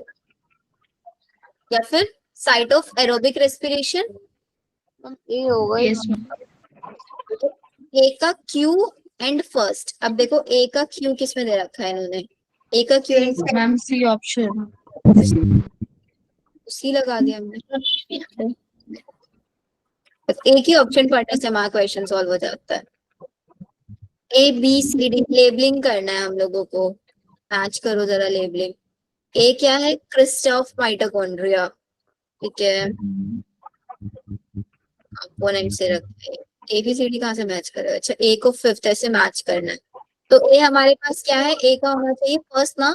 या फिर साइट ऑफ एरोबिक रेस्पिरेशन. ये होगा यस ए का क्यू एंड फर्स्ट. अब देखो ए का क्यू किस में दे रखा है इन्होंने. ए का Q and ma'am C option. C लगा दिया हमने. बस एक ही ऑप्शन पढ़ने से हमारा क्वेश्चन सॉल्व हो जाता है. A B C D labelling करना है हम लोगों को. मैच करो जरा लेबलिंग. ए क्या है? Crysta of mitochondria. ठीक है, अपोनेंट से रखते हैं. ए बी सी डी कहाँ से मैच करें? अच्छा, ए को फिफ्थ ऐसे मैच करना है. तो ए हमारे पास क्या है? ए का होना चाहिए फर्स्ट ना,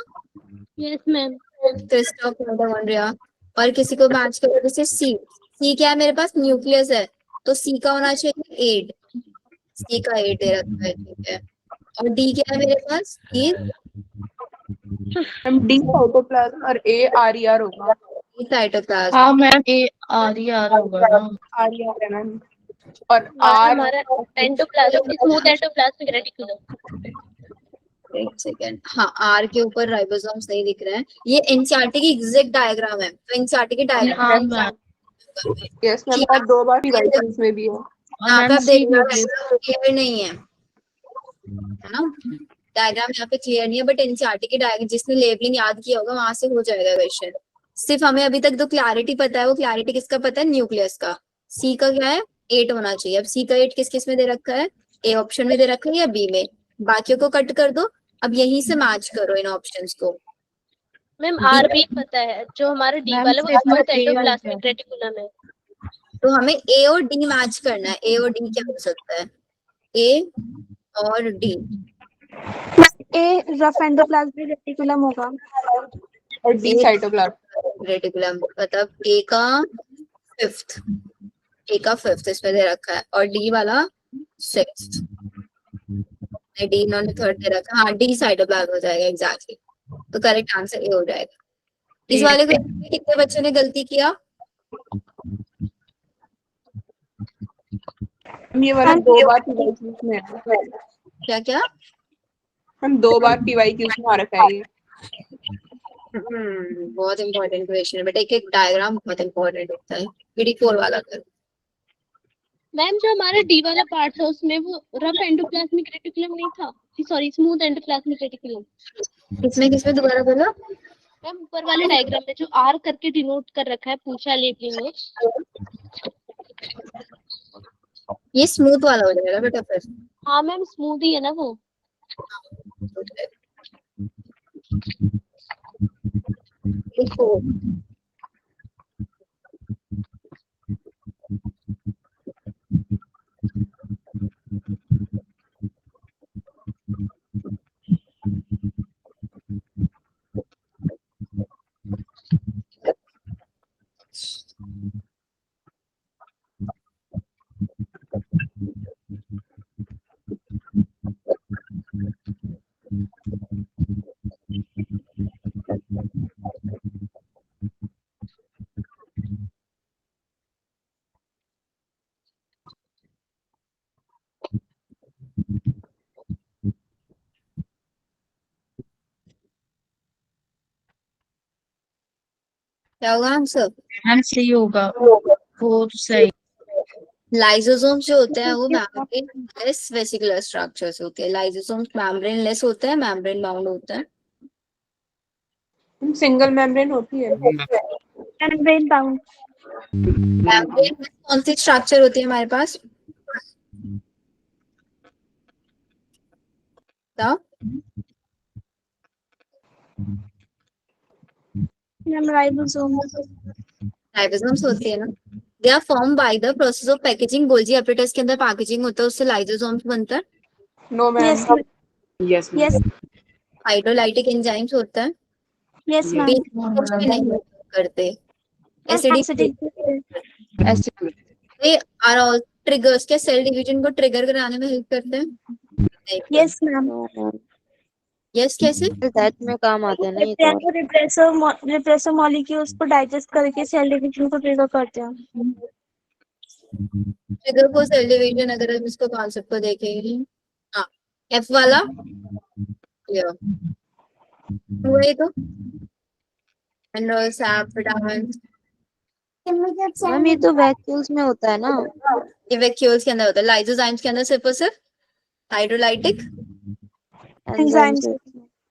yes ma'am. Crysta of mitochondria. और किसी को मैच करो जैसे सी. सी क्या है मेरे पास? न्यूक्लियस है. तो सी का होना चाहिए 8. सी का 8 दे रखा है. ठीक है. और डी क्या है मेरे पास? डी डी साइटोप्लाज्म और ए आर होगा. साइटोप्लाज्म. हाँ ma'am A R E R होगा ना. आर है मैम. और आर आर हमारा एंडोप्लाज्म, स्मूथ एंडोप्लाज्मिक रेटिकुलम. एक सेकेंड. हाँ, आर के ऊपर राइबोसोम्स नहीं दिख रहे हैं. ये एनसीईआरटी की एग्जैक्ट डायग्राम है. तो एनसीईआरटी की हाँ डायग्राम मैम. Yes ma'am. और 2 बार डिवाइसेस में भी है. और यहाँ पे मैम आप सी देखना होगी. क्लियर नहीं है ना. डायग्राम यहाँ पे क्लियर नहीं है. बट एनसीईआरटी की डायग्राम जिसने लेबलिंग याद किया होगा वहां से हो जाएगा क्वेश्चन. सिर्फ हमें अभी तक जो क्लैरिटी पता है वो क्लैरिटी किसका पता है? न्यूक्लियस का. सी का क्या है? 8 होना चाहिए. अब सी का 8 किस किस में दे रखा है? ए ऑप्शन में दे रखा है या बी में? बाकियों को कट कर दो. अब यहीं से मैच करो इन ऑप्शंस को. मैम आर भी पता है, जो हमारा डी मैम वाला वो सिर्फ स्मूथ A एंडोप्लाज्मिक रेटिकुलम है. तो हमें ए और डी मैच करना है. ए और डी क्या हो सकता है? ए और डी. ए रफ एंडोप्लाज्मिक रेटिकुलम होगा. और डी साइटोप्लाज्म. रेटिकुलम मतलब ए का फिफ्थ. ए का फिफ्थ इसमें दे रखा है और डी वाला सिक्स्थ. डी इन्होंने थर्ड दे रखा है. हाँ, डी साइटोप्लाज्म हो जाएगा एग्जैक्टली. तो करेक्ट आंसर ए हो जाएगा. इस वाले को कितने बच्चों ने गलती किया? ये वाला 2 बार पीवाईक्यूज में है. क्या क्या? हम 2 बार पीवाईक्यूज में आ रखा है ये. बहुत इंपॉर्टेंट क्वेश्चन है बेटा. एक डायग्राम बहुत इंपॉर्टेंट होता है. PD4 वाला कर. मैम जो हमारा डी वाला पार्ट था उसमें वो रफ एंडोप्लाज्मिक रेटिकुलम नहीं था, सॉरी स्मूथ एंडोप्लाज्मिक रेटिकुलम. किसमें दोबारा बोलो. मैम ऊपर वाले डायग्राम में जो आर करके डिनोट कर रखा है पूछा लेबलिंग में. ये स्मूथ वाला हो जाएगा बेटा फिर. हाँ मैम स्मूथ ही है ना वो. देखो क्या होगा आंसर? मैम सी होगा. वो सही. लाइसोसोम जो होते हैं वो मेम्ब्रेन लेस वेसिकुलर स्ट्रक्चर्स होते हैं. लाइसोसोम मेम्ब्रेन लेस होते हैं, मेम्ब्रेन बाउंड होते हैं. सिंगल मेम्ब्रेन होती है. Membrane bound. मेम्ब्रेन में कौन सी स्ट्रक्चर होती है हमारे पास? बताओ. राइबोसोम्स होती है ना. They are form by the process of packaging. Golgi apparatus के अंदर पैकेजिंग होता है, उससे लाइसोसोम्स बनता है. No ma'am. Yes yes yes hydrolytic enzymes होता है. Yes ma'am. बीच नहीं करते. Acidic they are all triggers के सेल डिवीजन को ट्रिगर कराने में हेल्प करते हैं. Yes ma'am. यस कैसे? दैट में काम आते हैं ना ये तो। रिप्रेसर मॉलिक्यूल्स को डाइजेस्ट करके सेल डिवीजन को ट्रिगर करते हैं। ट्रिगर को सेल डिवीजन, अगर हम इसको कॉन्सेप्ट को देखेंगे, हाँ एफ वाला ये हुआ तो सैप विटामिन मैम ये तो वैक्यूल्स में होता है ना। इवेक्यूल्स के अंदर होता है, लाइसोजाइम्स के अंदर सिर्फ और सिर्फ हाइड्रोलाइटिक एंजाइम्स।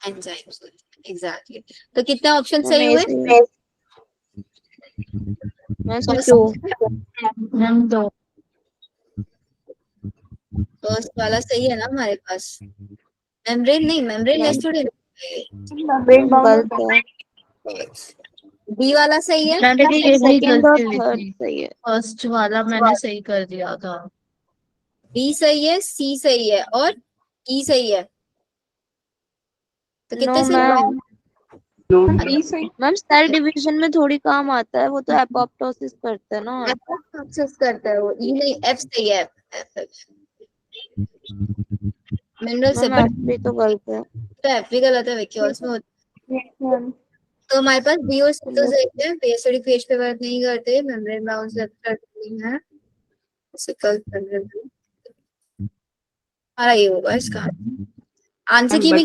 एंजाइम्स। एग्जैक्टली। तो कितने ऑप्शन मैम सही ये हुए? सही है। मैम सब दो। मैम 2। फर्स्ट वाला सही है ना हमारे पास? मेम्ब्रेन नहीं, मेम्ब्रेन मैम लेस थोड़ी। गलत है। बी वाला सही है? मैम मेरी यही सेकंड और गलती हुई थर्ड थी, सही है। फर्स्ट वाला मैंने सही कर दिया था। बी सही है, सी सही है और ई सही है। तो नो कितने सही? मैम। ई सही। मैम सेल डिवीजन में थोड़ी काम आता है, वो तो एपोप्टोसिस करते हैं ना। एक्सेस करता है वो, ई नहीं, एफ सही है। मिनरल से मैम एफ भी तो गलत है। तो एफ भी गलत है, वैक्यूल्स में होता है। तो हमारे पास बी और सी तो सही है, बेसिक फेज पे वर्क नहीं करते, मेम्ब्रेन बाउंड करती है। हमारा ये होगा इसका आंसर की में।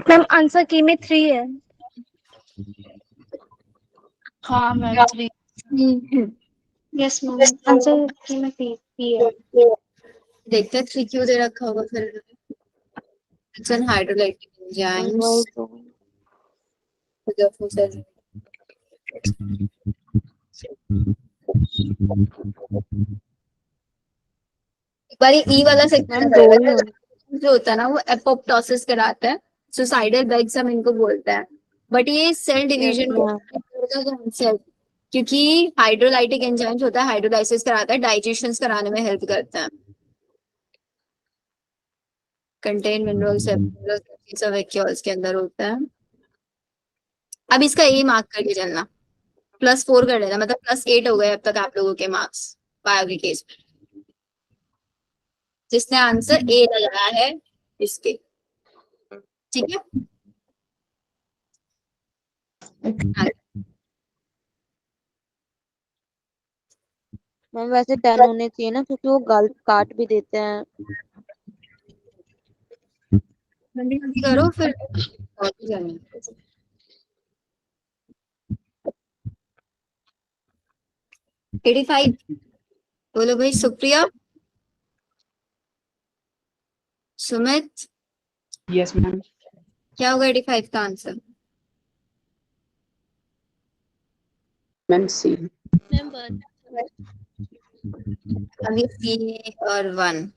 मैम आंसर की में 3 है। हाँ मैम 3। यस मैम आंसर की में 3 है। देखते हैं 3 क्यों दे रखा होगा फिर। हाइड्रोलाइटिक मैम एंजाइम्स वही तो। एक बार ई वाला सेक्शन मैम 2 ही होना। जो होता है ना वो एपोप्टोसिस कराता है, सुसाइडल बेग्स हम इनको बोलते हैं, बट ये सेल यस डिवीजन मैम। को क्योंकि हाइड्रोलाइटिक एंजाइम्स होता है, हाइड्रोलाइसिस कराता है, डाइजेशन कराने में हेल्प करता है, कंटेन मिनरल्स वैक्यूल्स के अंदर होता है। अब इसका ए मार्क करके चलना, +4 कर लेना, मतलब +8 हो गए अब तक आप लोगों के मार्क्स बायो के केस में, जिसने आंसर ए लगाया है इसके। ठीक है, मैम वैसे 10 होने चाहिए ना, क्योंकि वो गलत काट भी देते हैं। जल्दी करो फिर और भी जाना। 85 बोलो भाई। Supriya, Sumit, yes ma'am. क्या होगा 85 का आंसर? मैम सी। मैम 1। अभी 3 और 1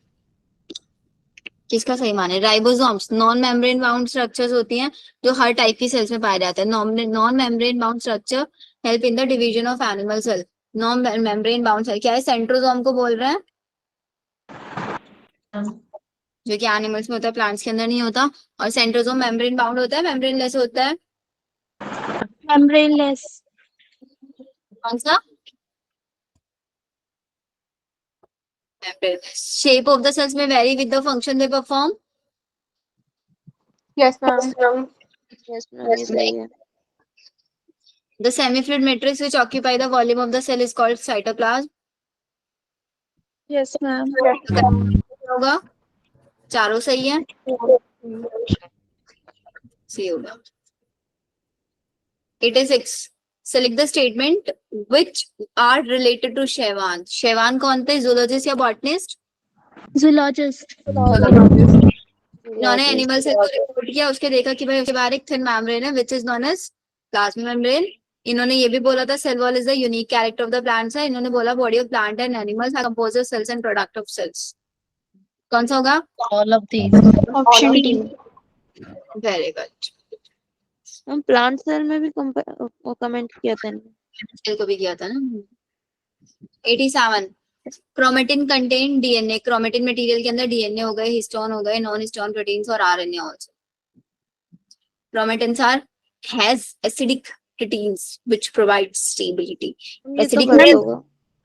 किसका सही माने? Ribosomes non membrane bound structures होती हैं जो हर टाइप की सेल्स में पाए जाते हैं। Non membrane bound structure help in the division of animal cell. Non membrane bound cell क्या है? सेंट्रोसोम को बोल रहे हैं, जो कि एनिमल्स में होता है, प्लांट्स के अंदर नहीं होता। और सेंट्रोसोम मेम्ब्रेन बाउंड होता है, मेम्ब्रेन लेस होता है। मेम्ब्रेनलेस। कौन सा? शेप ऑफ द सेल्स में very with the function they perform. Yes ma'am. Yes ma'am ये सही है। The semi-fluid matrix which occupy the volume of the cell is called cytoplasm. Yes ma'am. होगा, चारों सही है, सही होगा। 86 select the statement which are related to शेवान। शेवान कौन थे? जूलॉजिस्ट या बॉटनिस्ट? जूलॉजिस्ट। इन्होंने एनिमल सेल को रिपोर्ट किया, उसके देखा कि भाई उसके बाहर एक थिन मेम्ब्रेन है which is known as plasma membrane. इन्होंने ये भी बोला था cell wall is the unique character of the plants है। इन्होंने बोला body of plant and animals are composed of cells and product of cells. कौन सा होगा? All of these. Option D. Very good. हम प्लांट सेल में भी comment किया था सेल को भी किया था ना। 87 chromatin contain DNA. Chromatin material के अंदर डीएनए हो गए, हिस्टोन हो गए, नॉन हिस्टोन प्रोटीन्स और RNA also. Chromatins are has acidic proteins which provide stability. ये तो Acidic गलत होगा।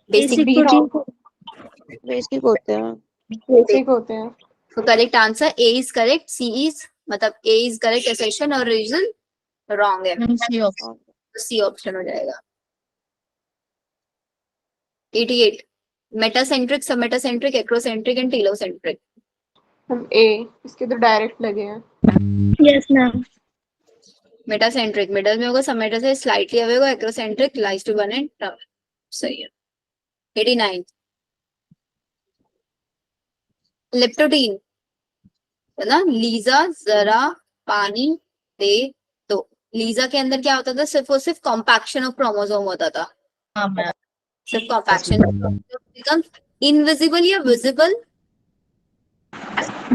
basic बेसिक होते हैं। बेसिक होते हैं। So correct answer A is correct. C is मतलब ए इज करेक्ट assertion और रीजन रॉन्ग है, मैम सी ऑप्शन। तो सी ऑप्शन हो जाएगा। 88 metacentric, submetacentric, acrocentric and telocentric. हम ए, इसके तो डायरेक्ट लगे हैं। Yes ma'am. मेटासेंट्रिक मिडल में होगा, सबमेटा से स्लाइटली अवे होगा, acrocentric lies to one end term. सही है। 89 लिप्टोटीन है ना, लीजा जरा पानी दे दो। लीजा के अंदर क्या होता था, सिर्फ और सिर्फ कॉम्पैक्शन ऑफ क्रोमोसोम होता था, हाँ मैम। सिर्फ कॉम्पैक्शन। बिकम इनविजिबल या visible,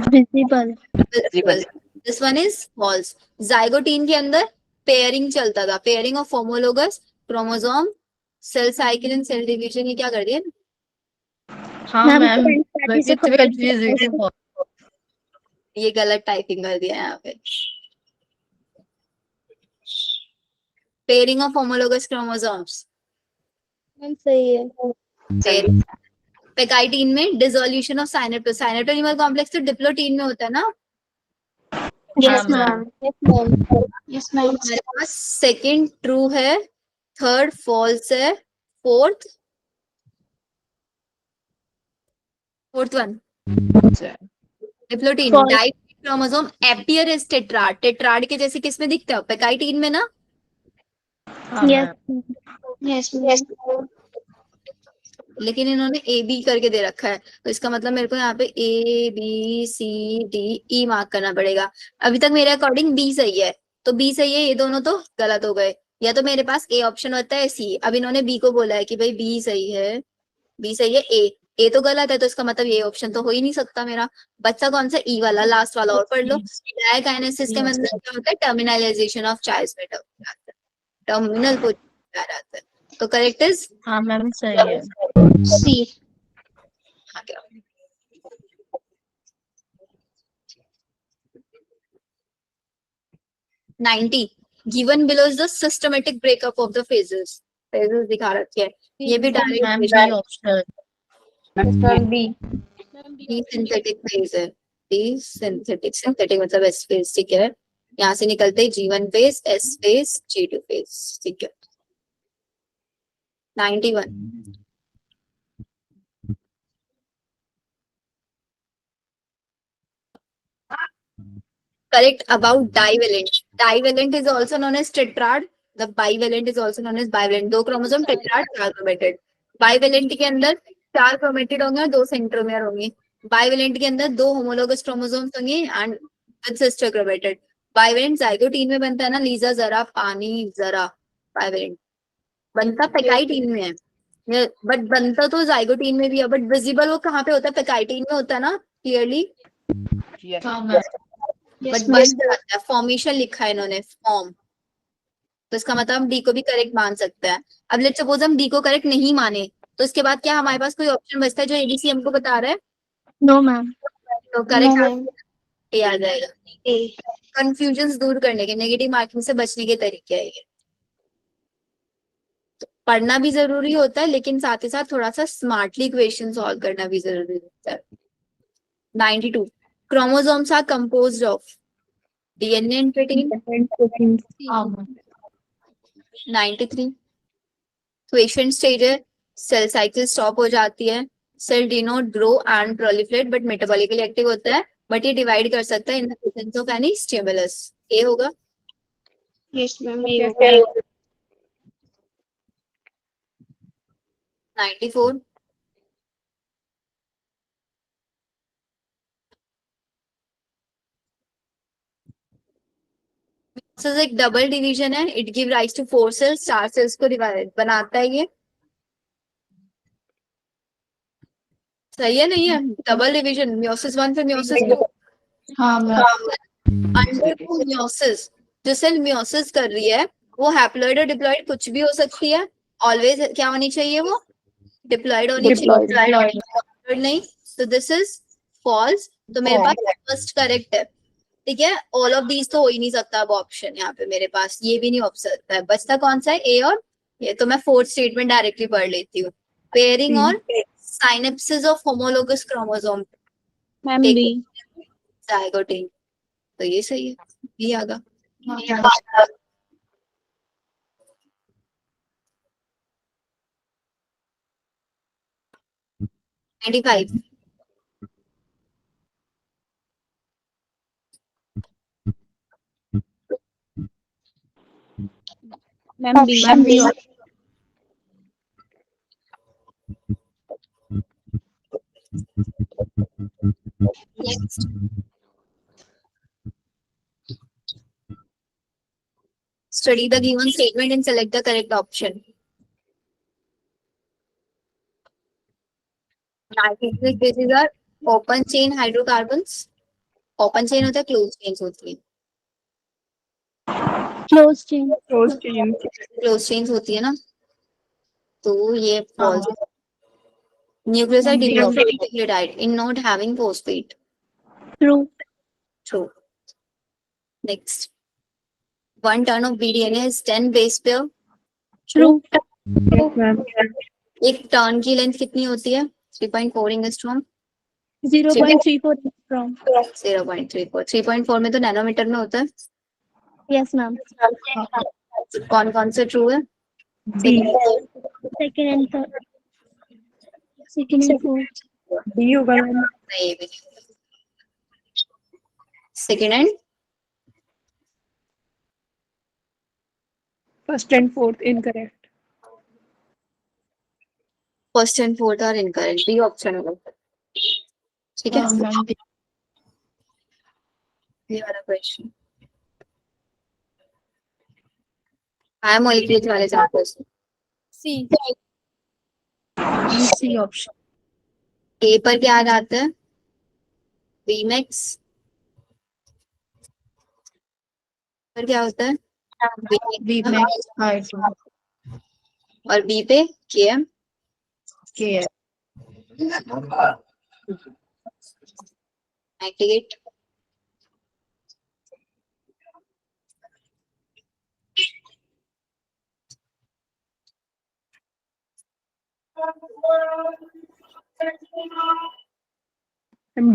visible. Visible. This one is false. Zygotene के अंदर पेयरिंग चलता था, pairing of homologous chromosome, cell cycle and cell division. ये क्या कर दिया, हाँ मैम मैम, पार्टी से इट्स कंफ्यूजिंग। ये गलत टाइपिंग कर दिया यहाँ पे। Pairing of homologous chromosomes, ma'am सही है। पेकाइटीन में डिसोल्यूशन ऑफ साइनेटोनिमल कॉम्प्लेक्स, तो डिप्लोटीन में होता है ना। Yes ma'am. Yes ma'am. Yes, ma'am. हमारे पास सेकंड ट्रू है, थर्ड फॉल्स है, fourth one diplotene. False. Die chromosome appear as tetrad, tetrad के जैसे किस में दिखता है, पेकाइटीन में ना। Yes Yes, ma'am. लेकिन इन्होंने ए बी करके दे रखा है, तो इसका मतलब मेरे को यहाँ पे A B C D E mark करना पड़ेगा। अभी तक मेरे अकॉर्डिंग बी सही है, तो बी सही है, ये दोनों तो गलत हो गए। या तो मेरे पास ए ऑप्शन होता है सी, अब इन्होंने बी को बोला है कि भाई बी सही है, बी सही है, ए तो गलत है, तो इसका मतलब ये ऑप्शन तो हो ही नहीं सकता मेरा। बच्चा कौन सा, ई वाला लास्ट वाला, और पढ़ लो। डायकाइनेसिस के मतलब क्या होता है, terminalisation of child matter, terminal position आता है। तो करेक्ट इज हाँ मैम सही है। सी। आगे। 90 given below is the systematic breakup of the phases दिखा रखे हैं, ये भी ma'am direct B option. Ma'am B. Synthetic phase है, सिंथेटिक मतलब एस फेज, ठीक है। यहाँ से निकलते हैं G1 phase, S phase, G2 phase, ठीक है। 91 correct about divalent. Divalent is also known as tetrad. The bivalent is also known as bivalent. दो क्रोमोसोम टेट्राड, चार क्रोमेटेड। बाइवेलेंट के अंदर चार क्रोमेटेड होंगे और दो सेंट्रोमियर होंगे। बाइवेलेंट के अंदर दो होमोलोगस क्रोमोसोम्स होंगे and with sister chromatid. Bivalent zygotene में बनता है ना, लीजा जरा पानी जरा, बाइवेलेंट बनता पेकाइटीन में है, बट बनता तो जाइगोटीन में भी है, बट विजिबल वो कहाँ पे होता है, पेकाइटीन में होता है ना, क्लियरली। Yes. हाँ मैम। बट बन जाता है, फॉर्मेशन लिखा है इन्होंने, फॉर्म, तो इसका मतलब हम डी को भी करेक्ट मान सकते हैं। अब लेट्स सपोज हम डी को करेक्ट नहीं माने, तो इसके बाद क्या हमारे पास कोई ऑप्शन बचता है जो एबीसी हमको बता रहा है, नो मैम। तो करेक्ट ए आ जाएगा। कंफ्यूजन दूर करने के, नेगेटिव मार्किंग से बचने के तरीके है ये। तो पढ़ना भी जरूरी होता है, लेकिन साथ ही साथ थोड़ा सा स्मार्टली इक्वेशन सॉल्व करना भी जरूरी होता है। 92 chromosomes are composed of DNA and protein। 93 question stage है, सेल साइकिल स्टॉप हो जाती है, cell do not grow and proliferate but metabolically active होता है, बट ये डिवाइड कर सकता है in the presence of any stimulus. A होगा। Yes ma'am. 94 एक डबल डिवीजन है, it give rise to 4 cells, 4 cells को डिवाइड बनाता है ये, सही है नहीं है, डबल डिवीजन, मियोसिस 1 फिर मियोसिस 2। हाँ मैम। अंडर मियोसिस, जो सेल मियोसिस कर रही है वो हैप्लॉइड और डिप्लॉइड कुछ भी हो सकती है, ऑलवेज क्या होनी चाहिए, वो डिप्लॉइड होनी चाहिए, नहीं, तो दिस इज फॉल्स। तो मेरे पास फर्स्ट करेक्ट है, ठीक है। ऑल ऑफ दीज तो हो ही नहीं सकता अब ऑप्शन यहाँ पे मेरे पास, ये भी नहीं हो सकता है, बचता कौन सा है, ए और ये। तो मैं फोर्थ स्टेटमेंट डायरेक्टली पढ़ लेती हूँ, पेयरिंग और synapsis of homologous chromosome ma'am B. Zygotene. तो ये सही है, ये आ गया। 95। Ma'am B Next. Study the given statement and select the correct option. Nitrogen bases are open chain hydrocarbons. Open chain होता है, closed chains होती है। Close chain close chain. Closed chains होती है ना, तो ये false। Nucleus are diphosphorylide in not having phosphate. True True. Next. 1 ton of BDNA has 10 base pair. True yes ma'am. एक टर्न की लेंथ कितनी होती है? 3.4 एंगस्ट्रॉम। 0.34 फ्रॉम 0.34। 3.4 में तो नैनोमीटर में होता है। यस मैम कौन कौन से ट्रू है? D second and third second and fourth D होगा मैम। नहीं, ये भी नहीं। Second and first and fourth incorrect. First and fourth are incorrect. B option होगा। ठीक है, ये वाला क्वेश्चन आया मॉलिक्यूल्स वाले चैप्टर से। C option. ए पर क्या आ जाता है? बीमेक्स पर क्या होता है? बी मैक्स हाइड्रो और बी पे केएम। के 98।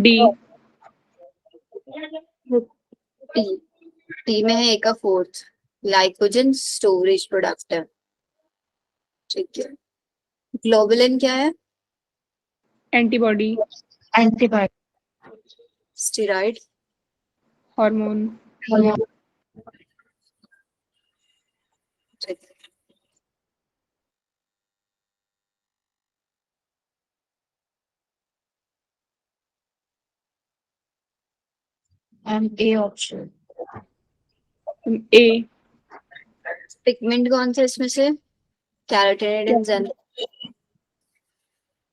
D T. टी में है ए का फोर्थ, ग्लाइकोजन स्टोरेज प्रोडक्ट है। ठीक है। ग्लोबुलिन क्या है? Antibody antibiotic steroid. हार्मोन। ठीक है। And A option. A pigment कौन सा इसमें से? कैरोटीनॉइड एंड जेन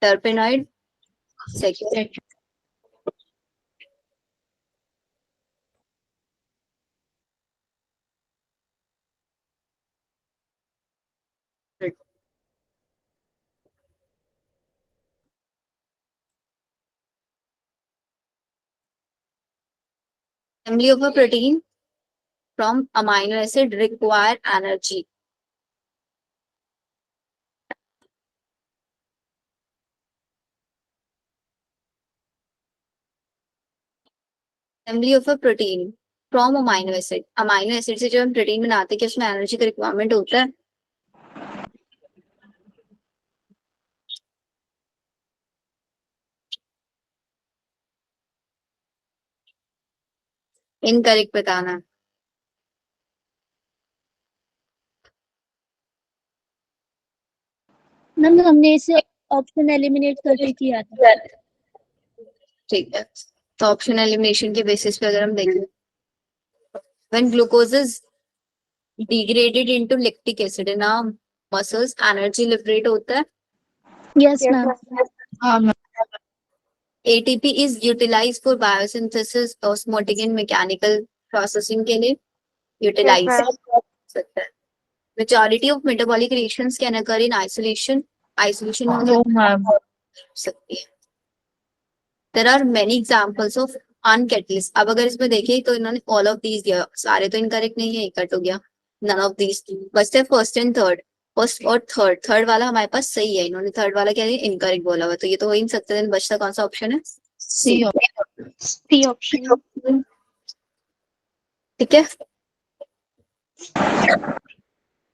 terpenoid. Second. Assembly of a protein from amino acid require energy. Assembly of a protein from amino acid. Amino acid से जब हम प्रोटीन बनाते हैं, क्या उसमें एनर्जी का रिक्वायरमेंट होता है? इनकरेक्ट बताना। मैम हमने इसे ऑप्शन एलिमिनेट करके किया था। ठीक है, तो ऑप्शन एलिमिनेशन के बेसिस पे अगर हम देखें, when glucose is degraded into lactic acid in our muscles, energy liberate होता है। यस मैम हाँ ma'am. ATP is utilized for biosynthesis, osmotic and mechanical processing के लिए यूटिलाइज सकता है। Majority of metabolic reactions can occur in isolation. Isolation में no ma'am. हो सकती है। There are many examples of uncatalyzed. अब अगर इसमें देखें तो इन्होंने all of these दिया, सारे तो इनकरेक्ट नहीं है, कट हो गया। None of these बचते फर्स्ट एंड थर्ड। फर्स्ट और थर्ड वाला हमारे पास सही है, इन्होंने थर्ड वाला क्या है इनकरेक्ट बोला हुआ, तो ये तो हो ही नहीं सकता। बचता कौन सा ऑप्शन है? सी सी ऑप्शन ठीक है।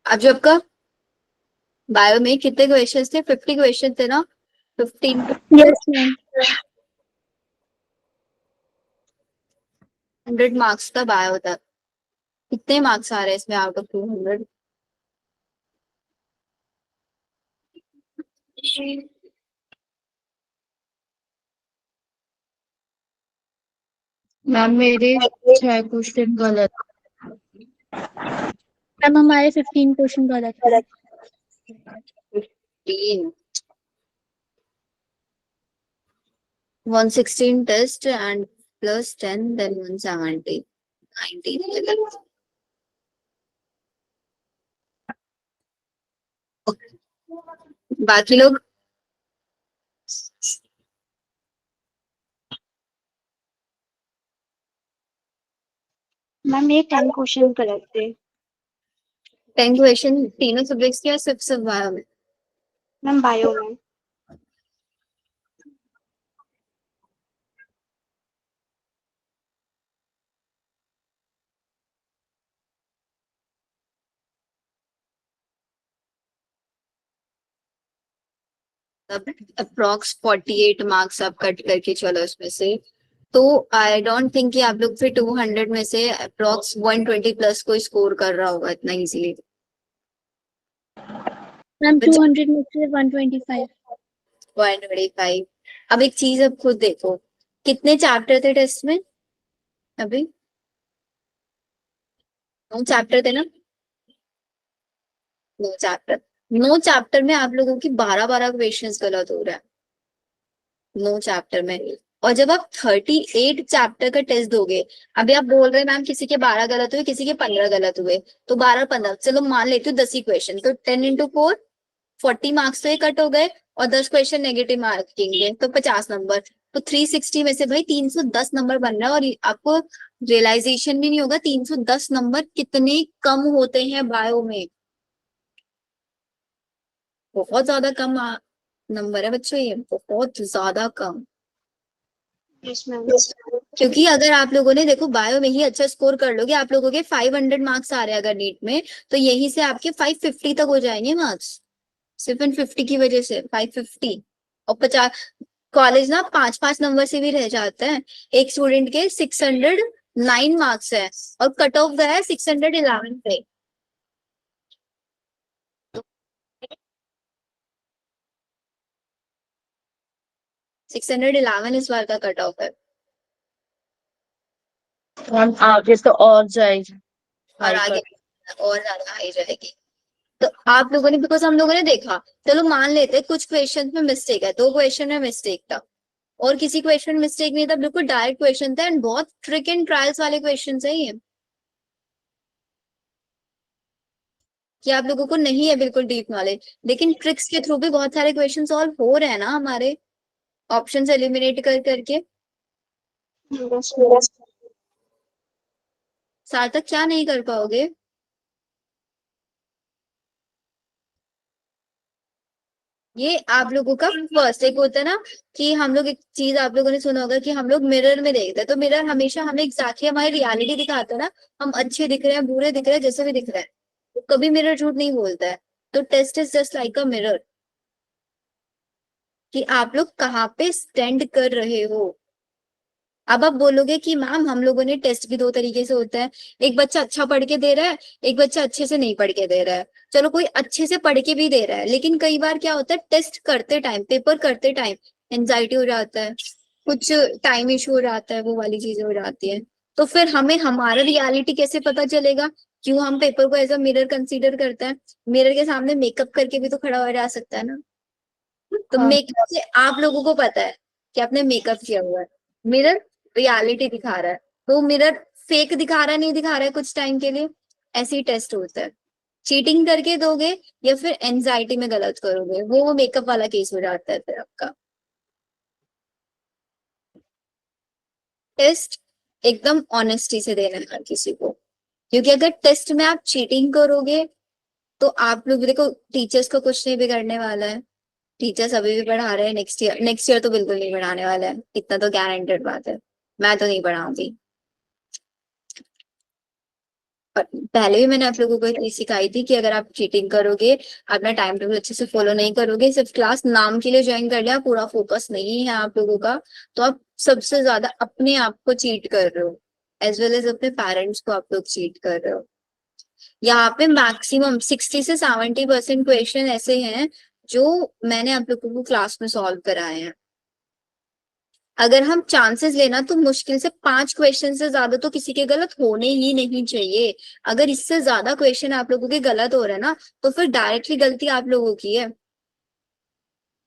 अब जो आपका बायो में कितने क्वेश्चन थे? 50 क्वेश्चन थे ना? 15 यस मैम। 100 मार्क्स का बायो था। कितने मार्क्स आ रहे हैं इसमें आउट ऑफ 200? मैम मेरे 6 क्वेश्चन गलत। मैम हमारे 15 क्वेश्चन गलत है। 15 116 टेस्ट एंड प्लस 10 देन 170 19। बाकी लोग मैम ये 10 क्वेश्चन गलत थे। 10 क्वेश्चन तीनों सब्जेक्ट्स के या सिर्फ बायो में? मैम बायो में। अप्रोक्स 48 मार्क्स आप कट करके चलो इसमें से, तो आई डोंट थिंक कि आप लोग फिर 200 में से अप्रोक्स 120 प्लस कोई स्कोर कर रहा होगा इतना इजीली। मैम 200 में से 125। 125। अब एक चीज अब खुद देखो, कितने चैप्टर थे टेस्ट में अभी? 9 चैप्टर थे ना? 9 चैप्टर। 9 चैप्टर में आप लोगों की 12 क्वेश्चंस गलत हो रहा है 9 चैप्टर में। और जब आप 38 चैप्टर का टेस्ट दोगे, अभी आप बोल रहे हैं मैम किसी के 12 गलत हुए, किसी के 15 गलत हुए, तो 12 15 चलो मान लेती हूँ 10 ही क्वेश्चन, तो 10 इंटू 4 40 मार्क्स तो ये कट हो गए, और 10 क्वेश्चन नेगेटिव मार्किंग है तो 50 नंबर। तो 360 में से भाई 310 नंबर बन रहा है, और आपको रियलाइजेशन भी नहीं होगा 310 नंबर कितने कम होते हैं बायो में। बहुत ज्यादा कम नंबर है बच्चों, ये बहुत ज्यादा कम। Yes ma'am. क्योंकि अगर आप लोगों ने देखो बायो में ही अच्छा स्कोर कर लोगे, आप लोगों के 500 मार्क्स आ रहे हैं अगर नीट में, तो यहीं से आपके 550 तक हो जाएंगे मार्क्स, सिर्फ 50 की वजह से 550। और 50 कॉलेज ना 5 5 नंबर से भी रह जाता है। एक स्टूडेंट के 609 मार्क्स है, और कट ऑफ गया है 611 पे। 611 इस बार का कट ऑफ है। मैम आगे तो और जाएगी। और आगे और ज्यादा हाई जाएगी। तो आप लोगों ने, बिकॉज हम लोगों ने देखा, चलो मान लेते हैं कुछ क्वेश्चन में मिस्टेक है, 2 क्वेश्चन में मिस्टेक था, और किसी क्वेश्चन में मिस्टेक नहीं था, बिल्कुल डायरेक्ट क्वेश्चन था, एंड बहुत ट्रिक एंड ट्रायल्स वाले क्वेश्चन है ये, कि आप लोगों को नहीं है बिल्कुल डीप नॉलेज, लेकिन ट्रिक्स के थ्रू भी बहुत सारे क्वेश्चन सॉल्व हो रहे हैं ना हमारे, ऑप्शंस एलिमिनेट कर करके। सार्थक क्या नहीं कर पाओगे? ये आप लोगों का फर्स्ट एक होता है ना, कि हम लोग, एक चीज आप लोगों ने सुना होगा कि हम लोग मिरर में देखते हैं, तो मिरर हमेशा हमें एग्जैक्टली हमारी रियलिटी दिखाता है ना, हम अच्छे दिख रहे हैं, बुरे दिख रहे हैं, जैसे भी दिख रहे हैं, तो कभी मिरर झूठ नहीं बोलता है। तो test is just like a mirror, कि आप लोग कहाँ पे स्टैंड कर रहे हो। अब आप बोलोगे कि मैम हम लोगों ने टेस्ट भी 2 तरीके से होता है, एक बच्चा अच्छा पढ़ के दे रहा है, एक बच्चा अच्छे से नहीं पढ़ के दे रहा है। चलो कोई अच्छे से पढ़ के भी दे रहा है, लेकिन कई बार क्या होता है, टेस्ट करते टाइम, पेपर करते टाइम एंजाइटी हो जाता है, कुछ टाइम इशू हो जाता है, वो वाली चीजें हो जाती है। तो फिर हमें हमारा रियलिटी कैसे पता चलेगा? क्यों हम पेपर को एज अ मिरर कंसीडर करते हैं? मिरर के सामने मेकअप करके भी तो खड़ा हो जा सकता है ना। तो मेकअप से आप लोगों को पता है कि आपने मेकअप किया हुआ है, मिरर रियलिटी दिखा रहा है, तो मिरर फेक दिखा रहा है, नहीं दिखा रहा है कुछ टाइम के लिए। ऐसे ही टेस्ट होता है, चीटिंग करके दोगे या फिर एंजाइटी में गलत करोगे, वो मेकअप वाला केस हो जाता है फिर आपका। टेस्ट एकदम ऑनेस्टी से देना है हर किसी को, क्योंकि अगर टेस्ट में आप चीटिंग करोगे, तो आप लोग देखो, टीचर्स को कुछ नहीं बिगड़ने वाला है, टीचर्स अभी भी पढ़ा रहे हैं, नेक्स्ट ईयर तो बिल्कुल नहीं पढ़ाने वाला है, इतना तो गारंटेड बात है, मैं तो नहीं पढ़ाऊंगी। पहले भी मैंने आप लोगों को एक चीज सिखाई थी कि अगर आप चीटिंग करोगे, अपना टाइम टेबल अच्छे से फॉलो नहीं करोगे, सिर्फ क्लास नाम के लिए ज्वाइन कर लिया, पूरा फोकस नहीं है आप लोगों का, तो आप सबसे ज्यादा अपने आप को चीट कर रहे हो, एज वेल एज अपने पेरेंट्स को आप लोग चीट कर रहे हो। यहाँ पे मैक्सिमम 60 से 70% क्वेश्चन ऐसे हैं जो मैंने आप लोगों को क्लास में सॉल्व कराए हैं। अगर हम चांसेस लेना तो मुश्किल से 5 क्वेश्चन से ज्यादा तो किसी के गलत होने ही नहीं चाहिए। अगर इससे ज्यादा क्वेश्चन आप लोगों के गलत हो रहे हैं ना, तो फिर डायरेक्टली गलती आप लोगों की है,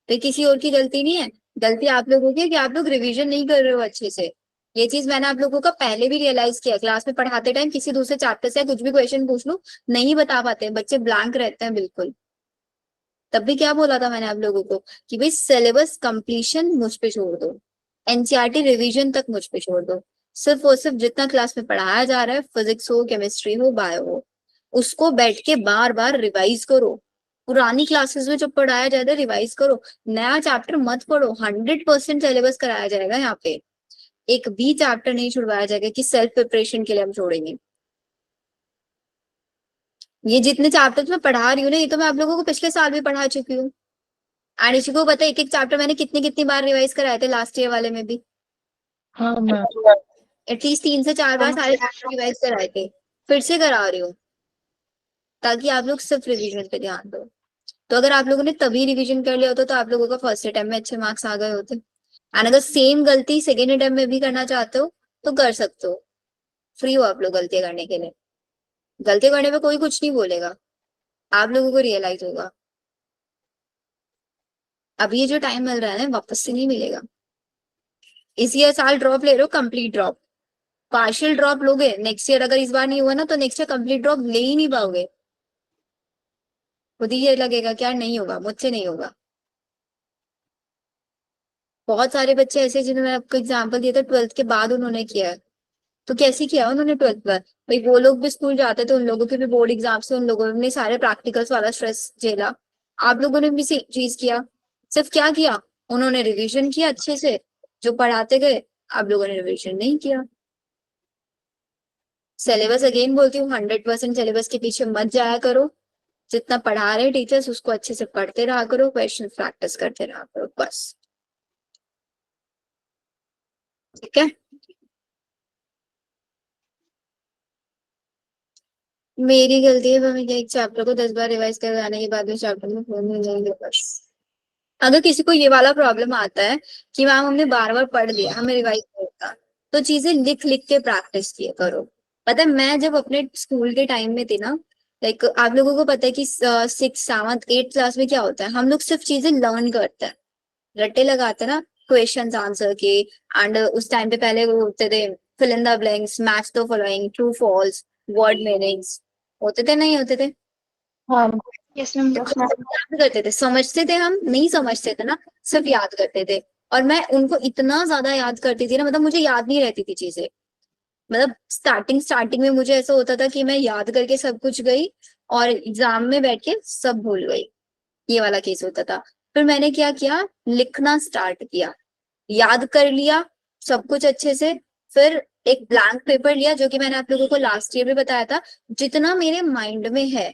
फिर किसी और की गलती नहीं है। गलती आप लोगों की है कि आप लोग रिवीजन नहीं कर रहे हो अच्छे से। ये चीज मैंने आप लोगों का पहले भी रियलाइज किया, क्लास में पढ़ाते टाइम किसी दूसरे चैप्टर से कुछ भी क्वेश्चन पूछ लो, नहीं बता पाते, बच्चे ब्लैंक रहते हैं बिल्कुल। तब भी क्या बोला था मैंने आप लोगों को कि भाई सिलेबस कंप्लीशन मुझ पे छोड़ दो, एनसीईआरटी रिवीजन तक मुझ पे छोड़ दो, सिर्फ और सिर्फ जितना क्लास में पढ़ाया जा रहा है, फिजिक्स हो, केमिस्ट्री हो, बायो हो, उसको बैठ के बार बार रिवाइज करो। पुरानी क्लासेस में जो पढ़ाया जाता है रिवाइज करो, नया चैप्टर मत पढ़ो। 100% सिलेबस कराया जाएगा यहाँ पे, एक भी चैप्टर नहीं छुड़वाया जाएगा कि सेल्फ प्रिपरेशन के लिए हम छोड़ेंगे। ये जितने चैप्टर्स मैं पढ़ा रही हूँ ना, ये तो मैं आप लोगों को पिछले साल भी पढ़ा चुकी हूँ। एंड इसी को पता है एक एक चैप्टर मैंने कितनी कितनी बार रिवाइज कराए थे लास्ट ईयर वाले में भी, हाँ मैम। एटलीस्ट 3 से 4 बार सारे चैप्टर रिवाइज कराए थे, फिर से करा रही हूँ ताकि आप लोग सिर्फ रिवीजन पे ध्यान दो। तो अगर आप लोगों ने तभी रिवीजन कर लिया होता तो आप लोगों का फर्स्ट अटेम्प्ट में अच्छे मार्क्स आ गए होते। एंड अगर सेम गलती सेकेंड अटेम्प्ट में भी करना चाहते हो तो कर सकते हो, फ्री हो आप लोग गलतियां करने के लिए। गलतियां करने पे कोई कुछ नहीं बोलेगा, आप लोगों को रियलाइज होगा। अभी ये जो टाइम मिल रहा है ना वापस से नहीं मिलेगा। इस ईयर साल ड्रॉप ले रहे हो, कंप्लीट ड्रॉप, पार्शियल ड्रॉप लोगे नेक्स्ट ईयर, अगर इस बार नहीं हुआ ना तो नेक्स्ट ईयर कंप्लीट ड्रॉप ले ही नहीं पाओगे। खुद ही ये लगेगा क्या नहीं होगा, मुझसे नहीं होगा। बहुत सारे बच्चे ऐसे जिन्होंने आपको एग्जाम्पल दिया था 12th के बाद उन्होंने किया है, तो कैसे किया उन्होंने 12th पर? भाई वो लोग भी स्कूल जाते थे, उन लोगों के भी बोर्ड एग्जाम से उन लोगों ने सारे प्रैक्टिकल्स वाला स्ट्रेस झेला। आप लोगों ने भी चीज किया, सिर्फ क्या किया, उन्होंने रिवीजन किया अच्छे से, जो पढ़ाते गए, आप लोगों ने रिवीजन नहीं किया। सिलेबस अगेन बोलती हूँ 100% सिलेबस के पीछे मत जाया करो, जितना पढ़ा रहे टीचर्स उसको अच्छे से पढ़ते रहा करो, क्वेश्चन प्रैक्टिस करते रहा करो, बस। ठीक है, मेरी गलती है, मैं एक चैप्टर को 10 बार रिवाइज करवाने के बाद उस चैप्टर में फोन नहीं जाएंगे बस। अगर किसी को ये वाला प्रॉब्लम आता है कि मैम हमने बार बार पढ़ लिया, हमें रिवाइज नहीं होता, तो चीजें लिख लिख के प्रैक्टिस किया करो। पता है मैं जब अपने स्कूल के टाइम में थी ना, लाइक आप लोगों को पता है कि 6th 7th 8th क्लास में क्या होता है, हम लोग सिर्फ चीजें लर्न करते हैं, रट्टे लगाते हैं ना क्वेश्चन आंसर के। एंड उस टाइम पे पहले वो होते थे fill in the blanks, match the following, true false, word meanings, होते थे नहीं होते थे? हाँ यस मैम। याद करते थे, समझते थे, हम नहीं समझते थे ना, सिर्फ याद करते थे। और मैं उनको इतना ज्यादा याद करती थी ना, मतलब मुझे याद नहीं रहती थी चीजें। मतलब स्टार्टिंग में मुझे ऐसा होता था कि मैं याद करके सब कुछ गई और एग्जाम में बैठ के सब भूल गई, ये वाला केस होता था। फिर मैंने क्या किया, लिखना स्टार्ट किया, याद कर लिया सब कुछ अच्छे से, फिर एक ब्लैंक पेपर लिया, जो कि मैंने आप लोगों को लास्ट ईयर भी बताया था। जितना मेरे माइंड में है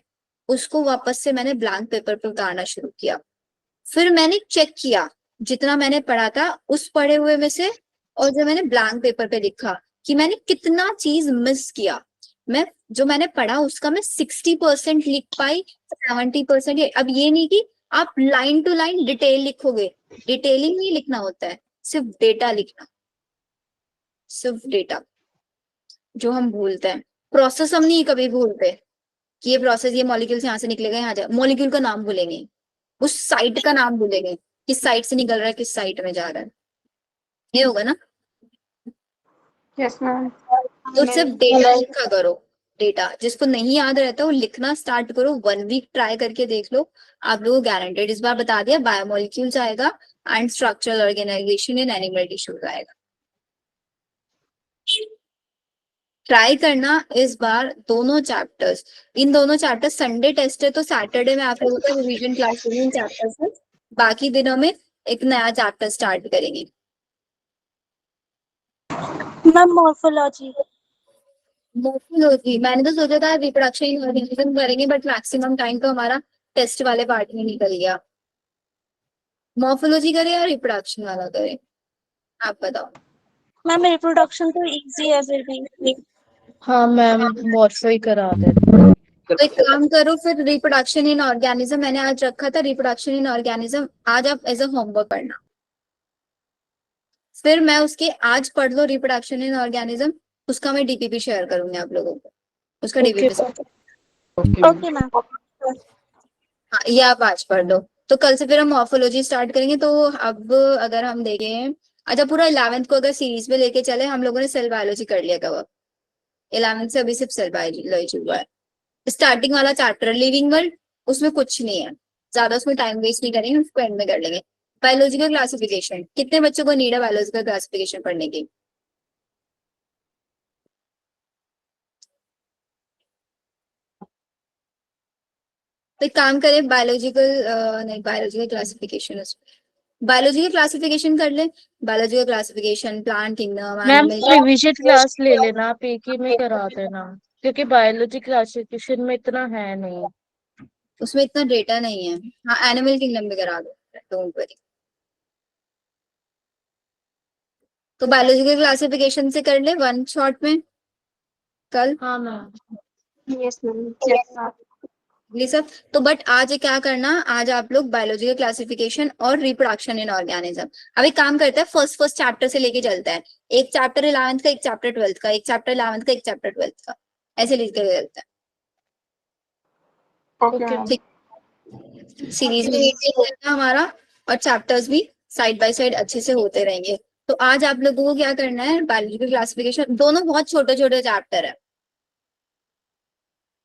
उसको वापस से मैंने ब्लैंक पेपर पे उतारना शुरू किया। फिर मैंने चेक किया जितना मैंने पढ़ा था उस पढ़े हुए में से, और जो मैंने ब्लैंक पेपर पे लिखा कि मैंने कितना चीज मिस किया। मैं जो मैंने पढ़ा उसका मैं 60% लिख पाई, 70%। अब ये नहीं कि आप लाइन टू लाइन डिटेल लिखोगे, डिटेलिंग नहीं लिखना होता है, सिर्फ डेटा लिखना, सिर्फ डेटा। जो हम भूलते हैं, प्रोसेस हम नहीं कभी भूलते कि ये प्रोसेस, ये मॉलिक्यूल से यहाँ से निकलेगा यहाँ जाए, मॉलिक्यूल का नाम भूलेंगे, उस साइट का नाम भूलेंगे, किस साइट से निकल रहा है, किस साइट में जा रहा है, ये होगा ना। Yes ma'am. तो सिर्फ डेटा लिखा करो, डेटा जिसको नहीं याद रहता वो लिखना स्टार्ट करो। 1 वीक ट्राई करके देख लो, आप लोगों को गारंटेड, इस बार बता दिया, बायोमोलिक्यूल्स आएगा and structural organisation in animal tissues आएगा। ट्राई करना इस बार दोनों चैप्टर्स, इन दोनों चैप्टर, संडे टेस्ट है तो सैटरडे में आप लोगों को रिवीजन क्लास होगी इन चैप्टर्स में, बाकी दिनों में एक नया चैप्टर स्टार्ट करेंगे। Ma'am morphology. मोर्फोलॉजी मैंने तो सोचा था रिप्रोडक्शन ऑर्गेनिज्म करेंगे, बट मैक्सिमम टाइम तो हमारा टेस्ट वाले पार्ट में निकल गया। मॉर्फोलॉजी करे या रिप्रोडक्शन वाला करे, आप बताओ। मैम रिप्रोडक्शन तो इजी है फिर भी। हाँ मैम, मॉर्फो ही करा दे। तो एक काम करो फिर, रिप्रोडक्शन इन ऑर्गेनिज्म मैंने आज रखा था, रिप्रोडक्शन इन ऑर्गेनिज्म आज आप एज अ होमवर्क पढ़ना। फिर मैं उसके आज पढ़ लो रिप्रोडक्शन इन ऑर्गेनिज्म, उसका मैं डीपीपी शेयर करूंगी आप लोगों को, उसका डीपीपी। Okay ma'am. हाँ ये आप आज पढ़ लो, तो कल से फिर हम मॉर्फोलॉजी स्टार्ट करेंगे। तो अब अगर हम देखें, अच्छा पूरा 11th को अगर सीरीज में लेके चले, हम लोगों ने सेल बायोलॉजी कर लिया कवर, 11th से अभी सिर्फ सेल बायोलॉजी हुआ है। स्टार्टिंग वाला चैप्टर लिविंग वर्ल्ड, उसमें कुछ नहीं है ज्यादा, उसमें टाइम वेस्ट नहीं करेंगे, उसको एंड में कर लेंगे। बायोलॉजिकल क्लासिफिकेशन, कितने बच्चों को नीड है बायोलॉजिकल क्लासिफिकेशन पढ़ने की? तो एक काम करें, बायोलॉजिकल नहीं बायोलॉजिकल क्लासिफिकेशन, बायोलॉजिकल क्लासिफिकेशन कर ले। Biological classification, plant kingdom, ma'am animal. Revision class ले लेना, आप एक ही में करा देना, क्योंकि बायोलॉजी क्लासिफिकेशन में इतना है नहीं। उसमें इतना डेटा नहीं है। हाँ एनिमल किंगडम भी करा दो, डोंट वरी। तो बायोलॉजिकल क्लासिफिकेशन से कर ले वन शॉट में कल, हाँ मैम। Yes ma'am. ये सब। तो बट आज क्या करना, आज आप लोग बायोलॉजिकल क्लासिफिकेशन और रिप्रोडक्शन इन ऑर्गेनिज्म। अब एक काम करते हैं, फर्स्ट चैप्टर से लेके चलता है, एक चैप्टर 11th का, एक चैप्टर 12th का, एक चैप्टर 11th का, एक चैप्टर 12th का, ऐसे लिख के चलता ओके ओके। मैम। है। सीरीज भी मेंटेन रहता है हमारा, और चैप्टर्स भी साइड बाय साइड अच्छे से होते रहेंगे। तो आज आप लोगों को क्या करना है, बायोलॉजिकल क्लासिफिकेशन, दोनों बहुत छोटे छोटे चैप्टर है,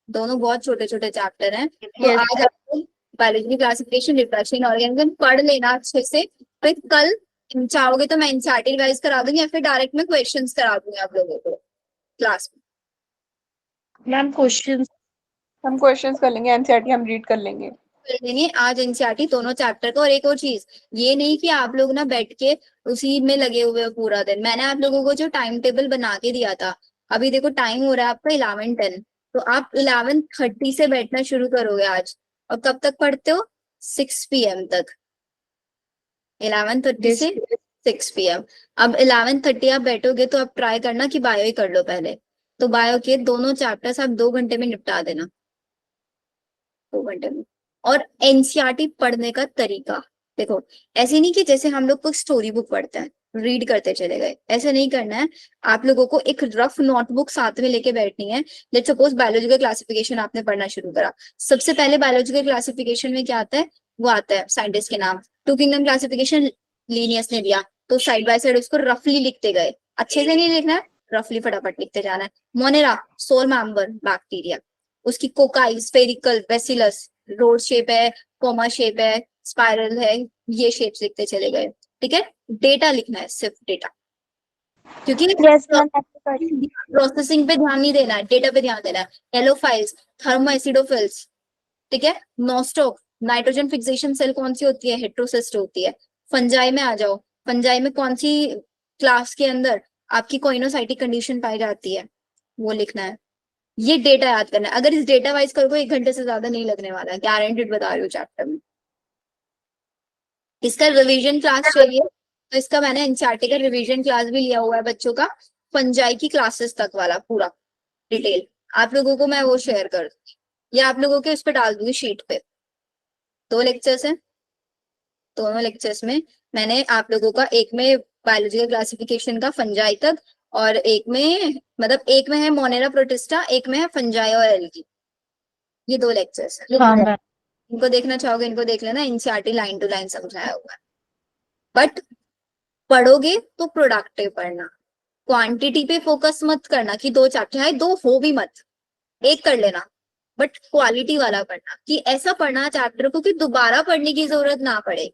दोनों बहुत छोटे छोटे चैप्टर हैं। तो यस। आज आपको बायोलॉजी क्लासिफिकेशन, रिप्रोडक्शन ऑर्गेनिज्म पढ़ लेना अच्छे से। फिर कल चाहोगे तो मैं एनसीईआरटी रिवाइज करा दूंगी, या फिर डायरेक्ट में क्वेश्चंस करा दूंगी आप लोगों को क्लास में। मैम क्वेश्चन हम क्वेश्चंस कर लेंगे, एनसीईआरटी हम रीड कर लेंगे। कर लेंगे आज एनसीईआरटी दोनों चैप्टर का। और एक और चीज, ये नहीं कि आप लोग ना बैठ के उसी में लगे हुए हो पूरा दिन। मैंने आप लोगों को जो टाइम टेबल बना के दिया था, अभी देखो टाइम हो रहा है आपका 11:10, तो आप 11:30 से बैठना शुरू करोगे आज। और कब तक पढ़ते हो? 6 PM तक, 11:30 से 6 PM। अब 11:30 आप बैठोगे तो आप ट्राई करना कि बायो ही कर लो पहले। तो बायो के दोनों चैप्टर्स आप 2 घंटे में निपटा देना, 2 घंटे में। और एनसीईआरटी पढ़ने का तरीका देखो, ऐसे नहीं कि जैसे हम लोग कोई स्टोरी बुक पढ़ते हैं रीड करते चले गए, ऐसे नहीं करना है। आप लोगों को एक रफ नोटबुक साथ में लेके बैठनी है। लेट्स सपोज बायोलॉजिकल क्लासिफिकेशन आपने पढ़ना शुरू करा, सबसे पहले बायोलॉजिकल क्लासिफिकेशन में क्या आता है, वो आता है साइंटिस्ट के नाम। टू किंगडम क्लासिफिकेशन लीनियस ने दिया, तो साइड बाय साइड उसको रफली लिखते गए, अच्छे से नहीं लिखना है, रफली फटाफट लिखते जाना है। मोनेरा सोल मेंबर बैक्टीरिया, उसकी cocci, spherical, bacillus, rod shape है, कोमा शेप है, स्पाइरल है, ये शेप्स लिखते चले गए। ठीक है, डेटा लिखना है, सिर्फ डेटा, क्योंकि यस मैम करती प्रोसेसिंग पे ध्यान नहीं देना है, डेटा पे ध्यान देना है। एलोफाइल्स, थर्मोएसिडोफिल्स, ठीक है। नॉस्टॉक, नाइट्रोजन फिक्सेशन सेल कौन सी होती है, हेट्रोसिस्ट होती है। फंजाई में आ जाओ, फंजाई में कौन सी क्लास के अंदर आपकी कोइनोसाइटिक कंडीशन पाई जाती है, वो लिखना है। ये डेटा याद करना है। अगर इस डेटा वाइज करोगे 1 घंटे से ज्यादा नहीं लगने वाला है, गारंटेड बता रही हूँ चैप्टर में। इसका रिवीजन क्लास चाहिए तो इसका मैंने एनसीईआरटी का रिवीजन क्लास भी लिया हुआ है बच्चों का, फंजाई की क्लासेस तक वाला पूरा डिटेल आप लोगों को मैं वो शेयर कर दूंगी, या आप लोगों के उस पर डाल दूंगी शीट पे। 2 लेक्चर्स है, दोनों लेक्चर्स में मैंने आप लोगों का, एक में बायोलॉजिकल क्लासिफिकेशन का फंजाई तक, और एक में मतलब एक में है मोनेरा प्रोटिस्टा, एक में है फंजाई और एल्गी। ये 2 लेक्चर्स है। हाँ मैम। इनको देखना चाहोगे इनको देख लेना, एनसीईआरटी लाइन टू लाइन समझाया हुआ है। बट पढ़ोगे तो प्रोडक्टिव पढ़ना, क्वांटिटी पे फोकस मत करना कि 2 चैप्टर है, 2 हो भी मत, एक कर लेना, बट क्वालिटी वाला पढ़ना, कि ऐसा पढ़ना चैप्टर को कि दोबारा पढ़ने की जरूरत ना पड़े।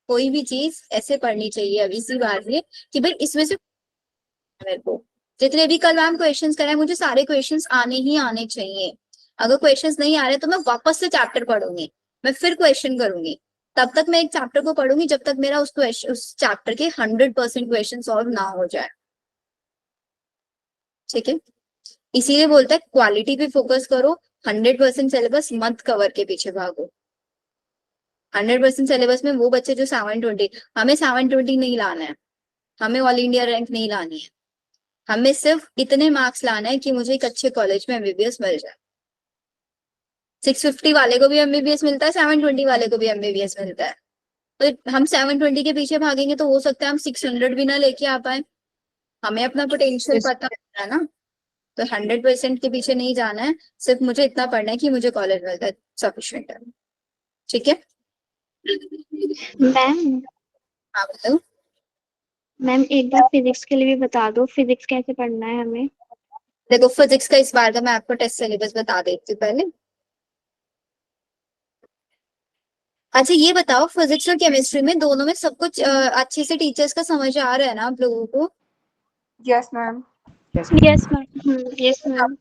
कोई भी चीज ऐसे पढ़नी चाहिए अभी सी बात है कि भाई इसमें से मेरे को जितने भी कल मैम क्वेश्चंस कराए, मुझे सारे क्वेश्चंस आने ही आने चाहिए। अगर क्वेश्चंस नहीं आ रहे तो मैं वापस से चैप्टर पढ़ूंगी, मैं फिर क्वेश्चन करूंगी, तब तक मैं एक चैप्टर को पढ़ूंगी जब तक मेरा उस चैप्टर के 100% क्वेश्चन सॉल्व ना हो जाए। ठीक है, इसीलिए बोलता है क्वालिटी पे फोकस करो, 100% सिलेबस मत कवर के पीछे भागो। 100% सिलेबस में वो बच्चे जो 720, हमें 720 नहीं लाना है, हमें ऑल इंडिया रैंक नहीं लानी है, हमें सिर्फ इतने मार्क्स लाना है कि मुझे एक अच्छे कॉलेज में एमबीबीएस मिल जाए। 650 वाले को भी एमबीबीएस मिलता है, 720 वाले को भी एमबीबीएस मिलता है। तो हम 720 के पीछे भागेंगे तो हो सकता है हम 600 भी ना लेके आ पाए। हमें अपना पोटेंशियल पता है ना, तो 100% के पीछे नहीं जाना है, सिर्फ मुझे इतना पढ़ना है कि मुझे कॉलेज मिलता है, सफिशिएंट है। ठीक है मैम हाँ बताओ। मैम एक बार फिजिक्स के लिए भी बता दो, फिजिक्स कैसे पढ़ना है हमें। देखो फिजिक्स का इस बार का मैं आपको टेस्ट सिलेबस बता देती हूँ पहले। अच्छा ये बताओ, फिजिक्स और केमिस्ट्री में दोनों में सब कुछ अच्छे से टीचर्स का समझ आ रहा है ना आप लोगों को? Yes ma'am. Yes ma'am. Yes ma'am.